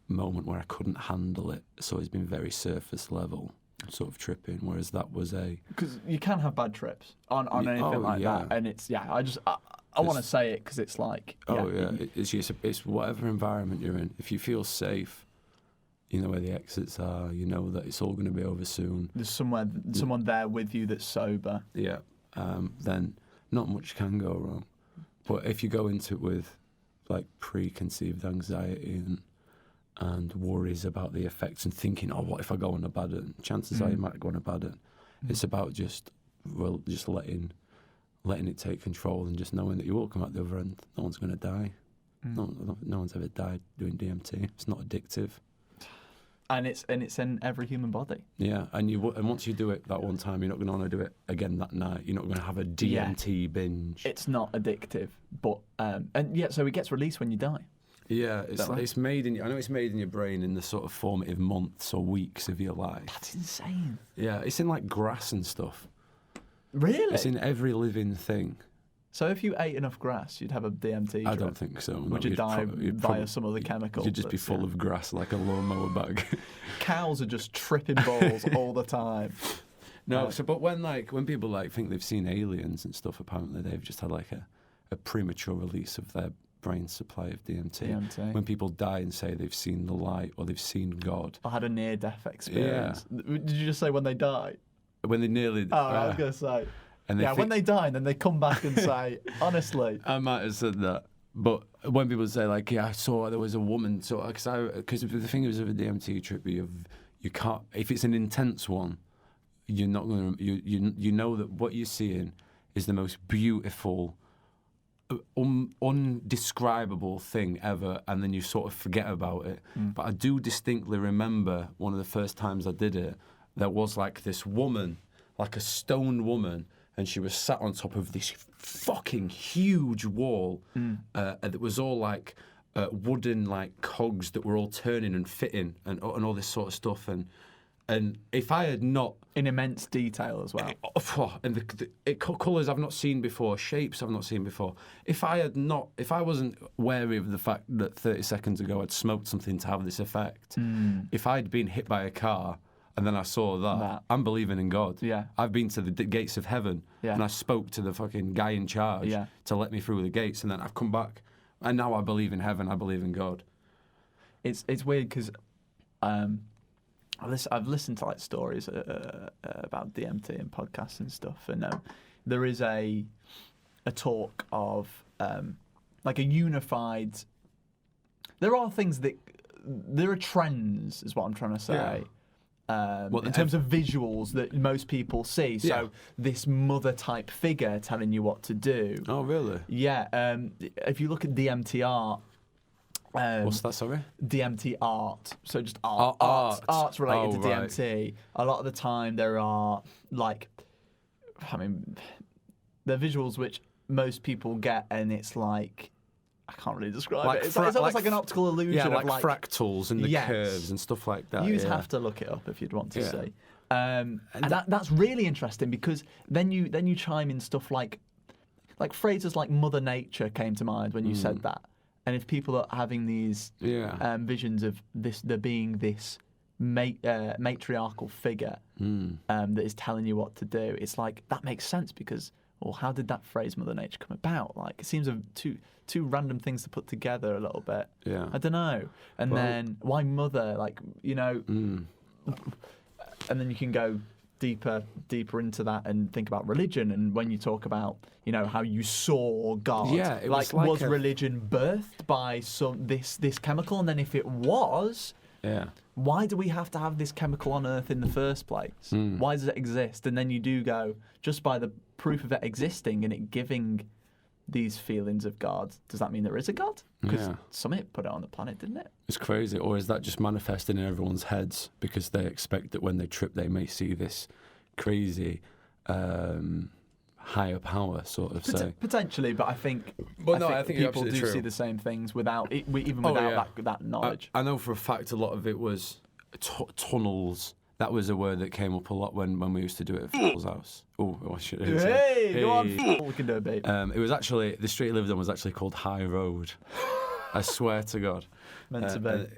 moment where I couldn't handle it. So it's been very surface level, sort of tripping. Whereas that was because you can have bad trips on anything that, and it's I want to say it because it's like it's whatever environment you're in. If you feel safe, you know where the exits are, you know that it's all going to be over soon. There's someone there with you that's sober. Yeah, then not much can go wrong. But if you go into it with like preconceived anxiety and worries about the effects and thinking, oh, what if I go on a bad one? Chances are you might go on a bad one. It's about just letting it take control and just knowing that you will come out the other end. No one's going to die. No one's ever died doing DMT. It's not addictive. And it's in every human body. Yeah, and once you do it that one time, you're not going to want to do it again that night. You're not going to have a DMT binge. It's not addictive, but so it gets released when you die. Yeah, it's made in. I know it's made in your brain in the sort of formative months or weeks of your life. That's insane. Yeah, it's in like grass and stuff. Really? It's in every living thing. So if you ate enough grass, you'd have a DMT trip? I don't think so. Would you die via some other chemical? You'd just be full of grass like a lawnmower bag. Cows are just tripping balls all the time. No, but when people think they've seen aliens and stuff, apparently they've just had like a premature release of their brain supply of DMT. When people die and say they've seen the light or they've seen God. I had a near-death experience. Yeah. Did you just say when they die? When they nearly... I was going to say... And when they die, and then they come back and say, honestly. I might have said that. But when people say, like, yeah, I saw there was a woman, because the thing is with a DMT trip, you can't, if it's an intense one, you're not going to, you know that what you're seeing is the most beautiful, undescribable thing ever, and then you sort of forget about it. But I do distinctly remember one of the first times I did it, there was like this woman, like a stone woman, and she was sat on top of this fucking huge wall that was all like wooden like cogs that were all turning and fitting and all this sort of stuff. And if I had not... In immense detail as well. And the colours I've not seen before, shapes I've not seen before. If I wasn't wary of the fact that 30 seconds ago I'd smoked something to have this effect, if I'd been hit by a car and then I saw that, I'm believing in God. Yeah. I've been to the gates of heaven and I spoke to the fucking guy in charge to let me through the gates, and then I've come back and now I believe in heaven, I believe in God. It's weird because... I've listened to like stories about DMT and podcasts and stuff, and there is a talk of like a unified. There are things that there are trends, is what I'm trying to say. In terms of visuals that most people see, so this mother type figure telling you what to do. Oh, really? Yeah. If you look at DMT art. What's that, sorry? DMT art. So just art's related to DMT. Right. A lot of the time there are like, they're visuals which most people get, and it's like, I can't really describe it. It's almost like an optical illusion. Yeah, of like fractals and the curves and stuff like that. You'd have to look it up if you'd want to see. And that's really interesting, because then you chime in stuff like phrases like Mother Nature came to mind when you said that. And if people are having these visions of there being this matriarchal figure that is telling you what to do, it's like, that makes sense, because, well, how did that phrase Mother Nature come about? Like, it seems two random things to put together a little bit. Yeah. I don't know. And then why mother? Like, and then you can go deeper into that and think about religion, and when you talk about how you saw God, was religion birthed by this chemical, and then if it was, why do we have to have this chemical on Earth in the first place? Why does it exist? And then you do go, just by the proof of it existing and it giving these feelings of God, does that mean there is a God? Because Summit put it on the planet, didn't it? It's crazy. Or is that just manifesting in everyone's heads because they expect that when they trip they may see this crazy higher power, sort of say? Potentially, but I think people do see the same things without that knowledge. I know for a fact a lot of it was tunnels. That was a word that came up a lot when we used to do it at Phil's house. Oh, go on, Phil. We can do a beat. It was actually, the street he lived on was actually called High Road. I swear to God. Meant to be.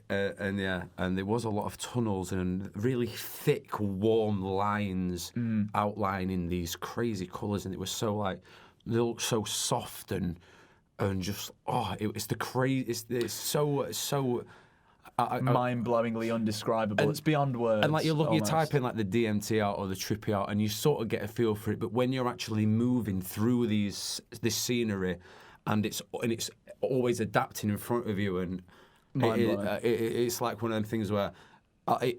And there was a lot of tunnels and really thick, warm lines outlining these crazy colours, and it was so like, they looked so soft and just, it's the crazy, it's so mind-blowingly undescribable. It's beyond words. And like you type in like the DMT art or the trippy art, and you sort of get a feel for it. But when you're actually moving through this scenery, and it's always adapting in front of you, and it's like one of them things where I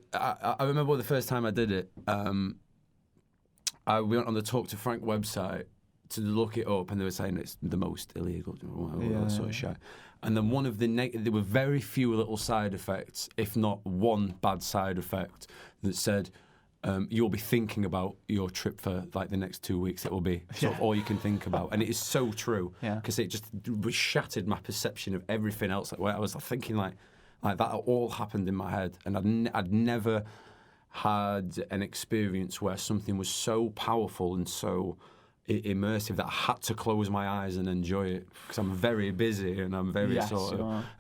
remember the first time I did it. I went on the Talk to Frank website to look it up, and they were saying it's the most illegal, sort of shit. And then one of there were very few little side effects, if not one bad side effect, that said you'll be thinking about your trip for like the next 2 weeks. It will be sort of all you can think about, and it is so true because it just shattered my perception of everything else. Like, where I was thinking like that all happened in my head, and I'd never had an experience where something was so powerful and so immersive that I had to close my eyes and enjoy it, because I'm very busy and I'm very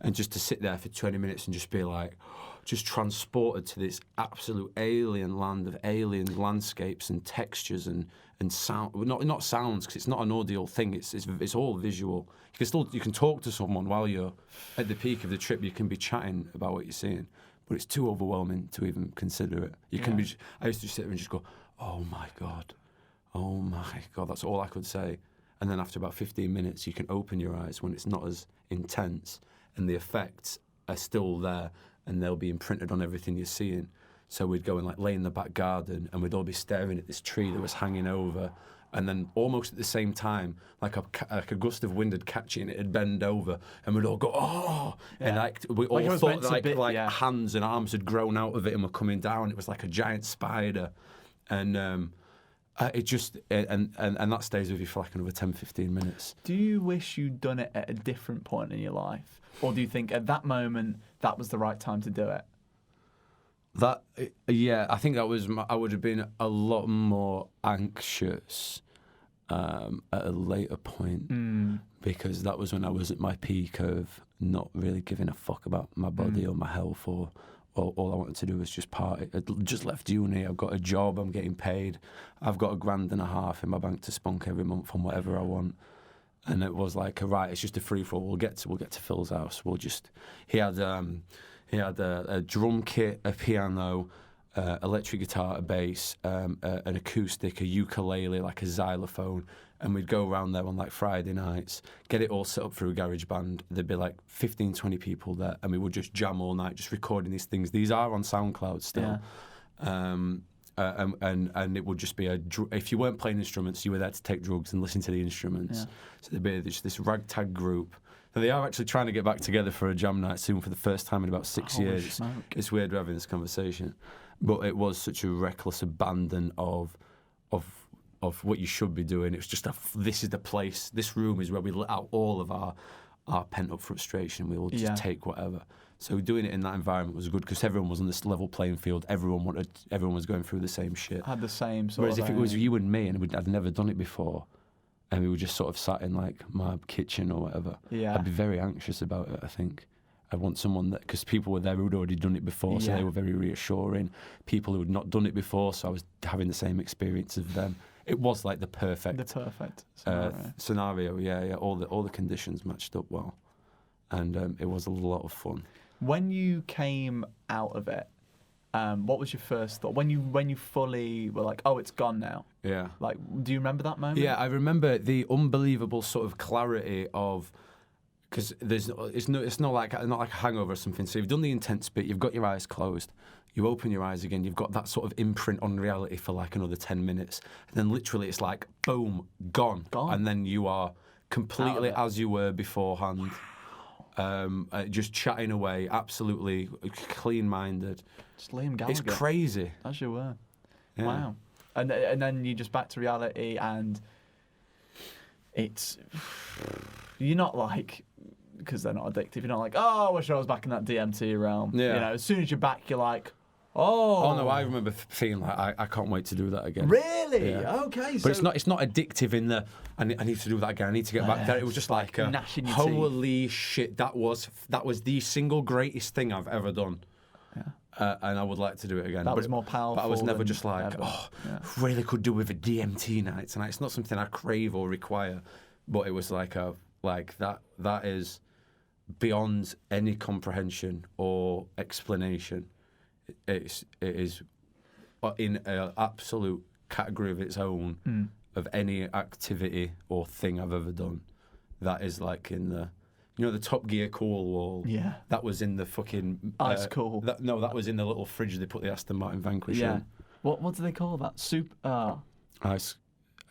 and just to sit there for 20 minutes and just be like, just transported to this absolute alien land of alien landscapes and textures and sound. Not sounds, because it's not an audio thing. It's all visual. You can talk to someone while you're at the peak of the trip. You can be chatting about what you're seeing, but it's too overwhelming to even consider it. I used to sit there and just go, oh my God. oh my God, that's all I could say. And then after about 15 minutes, you can open your eyes when it's not as intense and the effects are still there and they'll be imprinted on everything you're seeing. So we'd go and like lay in the back garden and we'd all be staring at this tree that was hanging over. And then almost at the same time, like a gust of wind would catch it and it'd bend over and we'd all go, oh! Yeah. And like we all thought like hands and arms had grown out of it and were coming down. It was like a giant spider. And it just, and that stays with you for like another 10, 15 minutes. Do you wish you'd done it at a different point in your life? Or do you think at that moment that was the right time to do it? I think that was. I would have been a lot more anxious at a later point because that was when I was at my peak of not really giving a fuck about my body or my health, or all I wanted to do was just party. I just left uni. I've got a job. I'm getting paid. I've got $1.5 grand in my bank to spunk every month on whatever I want. And it was like, right, it's just a free for all. We'll get to Phil's house. He had a drum kit, a piano, electric guitar, a bass, an acoustic, a ukulele, like a xylophone, and we'd go around there on like Friday nights, get it all set up through GarageBand. There'd be like 15, 20 people there, and we would just jam all night, just recording these things. These are on SoundCloud still. Yeah. And it would just be if you weren't playing instruments, you were there to take drugs and listen to the instruments. Yeah. So there'd be this ragtag group. And they are actually trying to get back together for a jam night soon for the first time in about 6 years. Smoke. It's weird we're having this conversation. But it was such a reckless abandon of what you should be doing. It was just this is the place, this room is where we let out all of our pent-up frustration. We will just take whatever. So doing it in that environment was good because everyone was on this level playing field. Everyone was going through the same shit. Had the same sort Whereas of... if it was you and me and I'd never done it before, and we were just sort of sat in like my kitchen or whatever, I'd be very anxious about it, I think. I want someone that, because people were there who'd already done it before, so they were very reassuring. People who had not done it before, so I was having the same experience of them. It was like the perfect scenario. Yeah. All the conditions matched up well, and it was a lot of fun. When you came out of it, what was your first thought? When you fully were like, oh, it's gone now. Yeah. Like, do you remember that moment? Yeah, I remember the unbelievable sort of clarity of, because it's not like a hangover or something. So you've done the intense bit, you've got your eyes closed, you open your eyes again, you've got that sort of imprint on reality for like another 10 minutes, and then literally it's like boom, gone, and then you are completely as you were beforehand. Just chatting away, absolutely clean-minded. Just Liam Gallagher. It's crazy. As you were. Yeah. Wow. And then you just back to reality, and it's... You're not like... Because they're not addictive. You're not like, oh, I wish I was back in that DMT realm. Yeah. You know, as soon as you're back, you're like, oh. Oh, no, I remember feeling like, I can't wait to do that again. Really? Yeah. Okay. But it's not addictive in the, I need to do that again, I need to get back there. It was just like, holy shit, that was the single greatest thing I've ever done. Yeah. And I would like to do it again. That was more powerful. But I was never just like, really could do with a DMT night tonight. It's not something I crave or require. But it was like that is beyond any comprehension or explanation. It is in an absolute category of its own of any activity or thing I've ever done. That is like in the, the Top Gear cool wall. Yeah. That was in the fucking... Ice cool. That was in the little fridge they put the Aston Martin Vanquish in. What do they call that? Ice...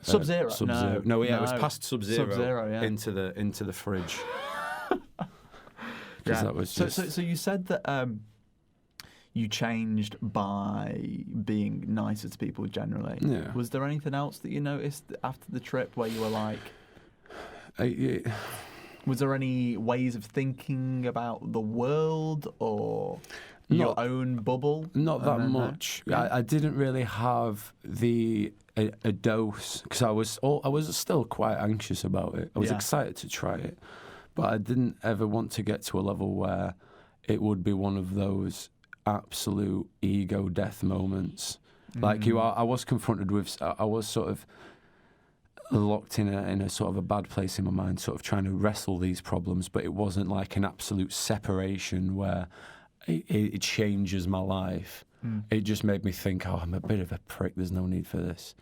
Sub-Zero? Sub-Zero. No, it was past Sub-Zero, Sub-Zero, into the fridge. Yeah. That was just... So you said that you changed by being nicer to people generally. Yeah. Was there anything else that you noticed after the trip where you were like... Was there any ways of thinking about the world or your own bubble? Not that much. I didn't really have a dose, because I was still quite anxious about it. I was excited to try it, but I didn't ever want to get to a level where it would be one of those absolute ego death moments. Like I was confronted with, I was sort of locked in a sort of a bad place in my mind, sort of trying to wrestle these problems, but it wasn't like an absolute separation where it changes my life. It just made me think, I'm a bit of a prick, there's no need for this.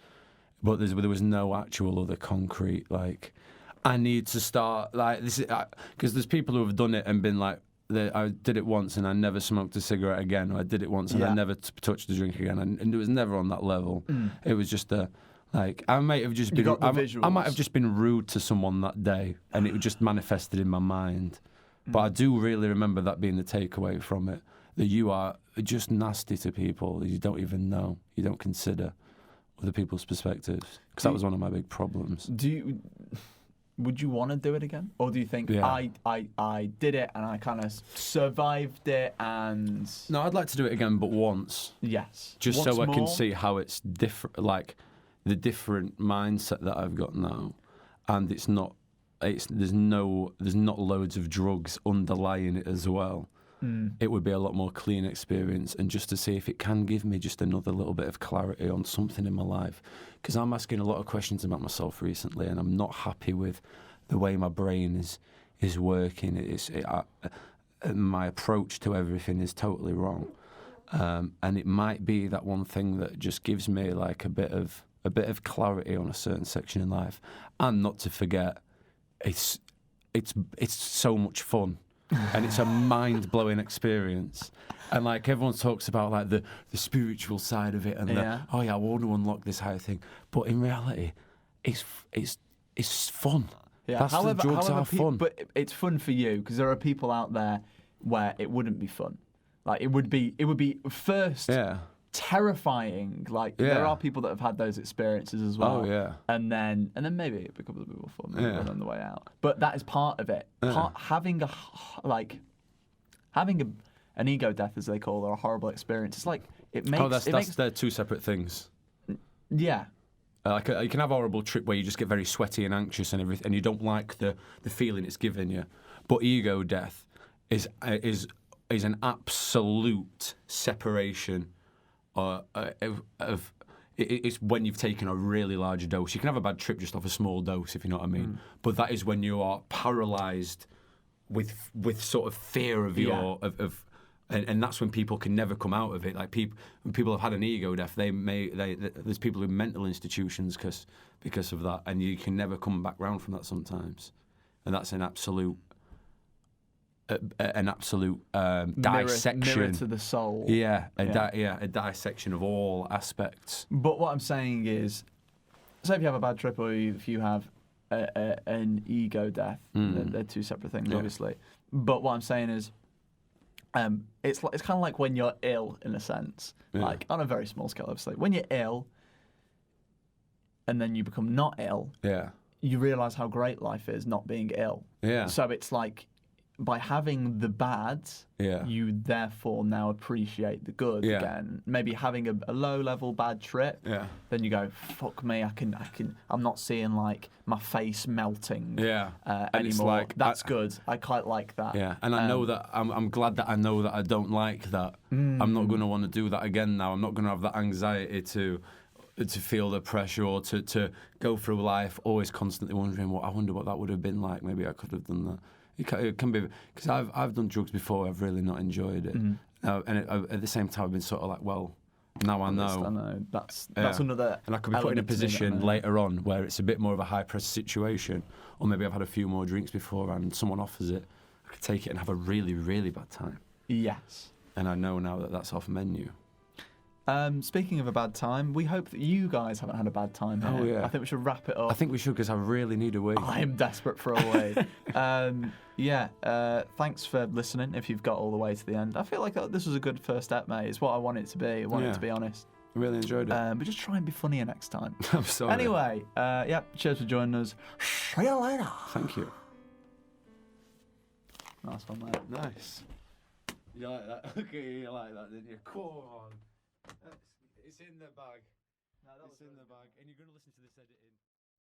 but there was no actual other concrete, like, I need to start, like, this is, because there's people who have done it and been like, I did it once and I never smoked a cigarette again, or I did it once and I never touched a drink again, and it was never on that level. It was just like, I might have just been, I might have just been rude to someone that day, and it just manifested in my mind. But I do really remember that being the takeaway from it, that you are just nasty to people that you don't even know, you don't consider other people's perspectives. Because that was one of my big problems. Would you want to do it again? Or do you think, I did it and I kind of survived it and... No, I'd like to do it again, but once. Yes. Just once so more? I can see how it's different, like the different mindset that I've got now. And there's not loads of drugs underlying it as well. It would be a lot more clean experience, and just to see if it can give me just another little bit of clarity on something in my life, because I'm asking a lot of questions about myself recently, and I'm not happy with the way my brain is working. My approach to everything is totally wrong, and it might be that one thing that just gives me like a bit of clarity on a certain section in life, and not to forget, it's so much fun. And it's a mind-blowing experience, and like everyone talks about like the spiritual side of it, and I want to unlock this higher thing, but in reality, it's fun. Yeah. That's the drugs are fun. But it's fun for you, because there are people out there where it wouldn't be fun. Like it would be first terrifying. Like there are people that have had those experiences as well. Oh yeah. And then maybe it becomes a bit more fun on the way out. But that is part of it. Having an ego death, as they call it, or a horrible experience. It's like it makes. They're two separate things. Yeah. Like you can have a horrible trip where you just get very sweaty and anxious and everything, and you don't like the feeling it's giving you. But ego death is an absolute separation it's when you've taken a really large dose. You can have a bad trip just off a small dose, if you know what I mean. But that is when you are paralysed with sort of fear of and that's when people can never come out of it. Like when people have had an ego death, there's people in mental institutions because of that, and you can never come back round from that sometimes. And that's an absolute dissection. Mirror to the soul. A dissection of all aspects. But what I'm saying is, say if you have a bad trip, or if you have an ego death, they're two separate things, obviously. But what I'm saying is, it's kind of like when you're ill, in a sense, like on a very small scale, obviously. When you're ill, and then you become not ill, you realise how great life is not being ill. So it's like, by having the bad, you therefore now appreciate the good again. Maybe having a low-level bad trip, then you go, fuck me, I'm not seeing like my face melting anymore. Like, that's good. I quite like that. Yeah, and I know that I'm glad that I know that I don't like that. I'm not going to want to do that again now. I'm not going to have that anxiety to feel the pressure, or to go through life always constantly wondering, I wonder what that would have been like. Maybe I could have done that. It can be, because I've done drugs before. I've really not enjoyed it, at the same time I've been sort of like, well, now I know. I know. That's another. And I could be put in a position later on where it's a bit more of a high pressure situation, or maybe I've had a few more drinks before and someone offers it. I could take it and have a really, really bad time. Yes. And I know now that that's off menu. Speaking of a bad time, we hope that you guys haven't had a bad time here. Oh, yeah. I think we should wrap it up. I think we should, because I really need a wee. I am desperate for a wee. Thanks for listening, if you've got all the way to the end. I feel like this was a good first step, mate. It's what I want it to be. I want it to be honest. I really enjoyed it. But just try and be funnier next time. I'm sorry. Anyway, cheers for joining us. See you later. Thank you. Nice one, mate. Nice. You like that? Okay, you like that, didn't you? Come on. It's in the bag. No, it's in the bag. And you're going to listen to this editing.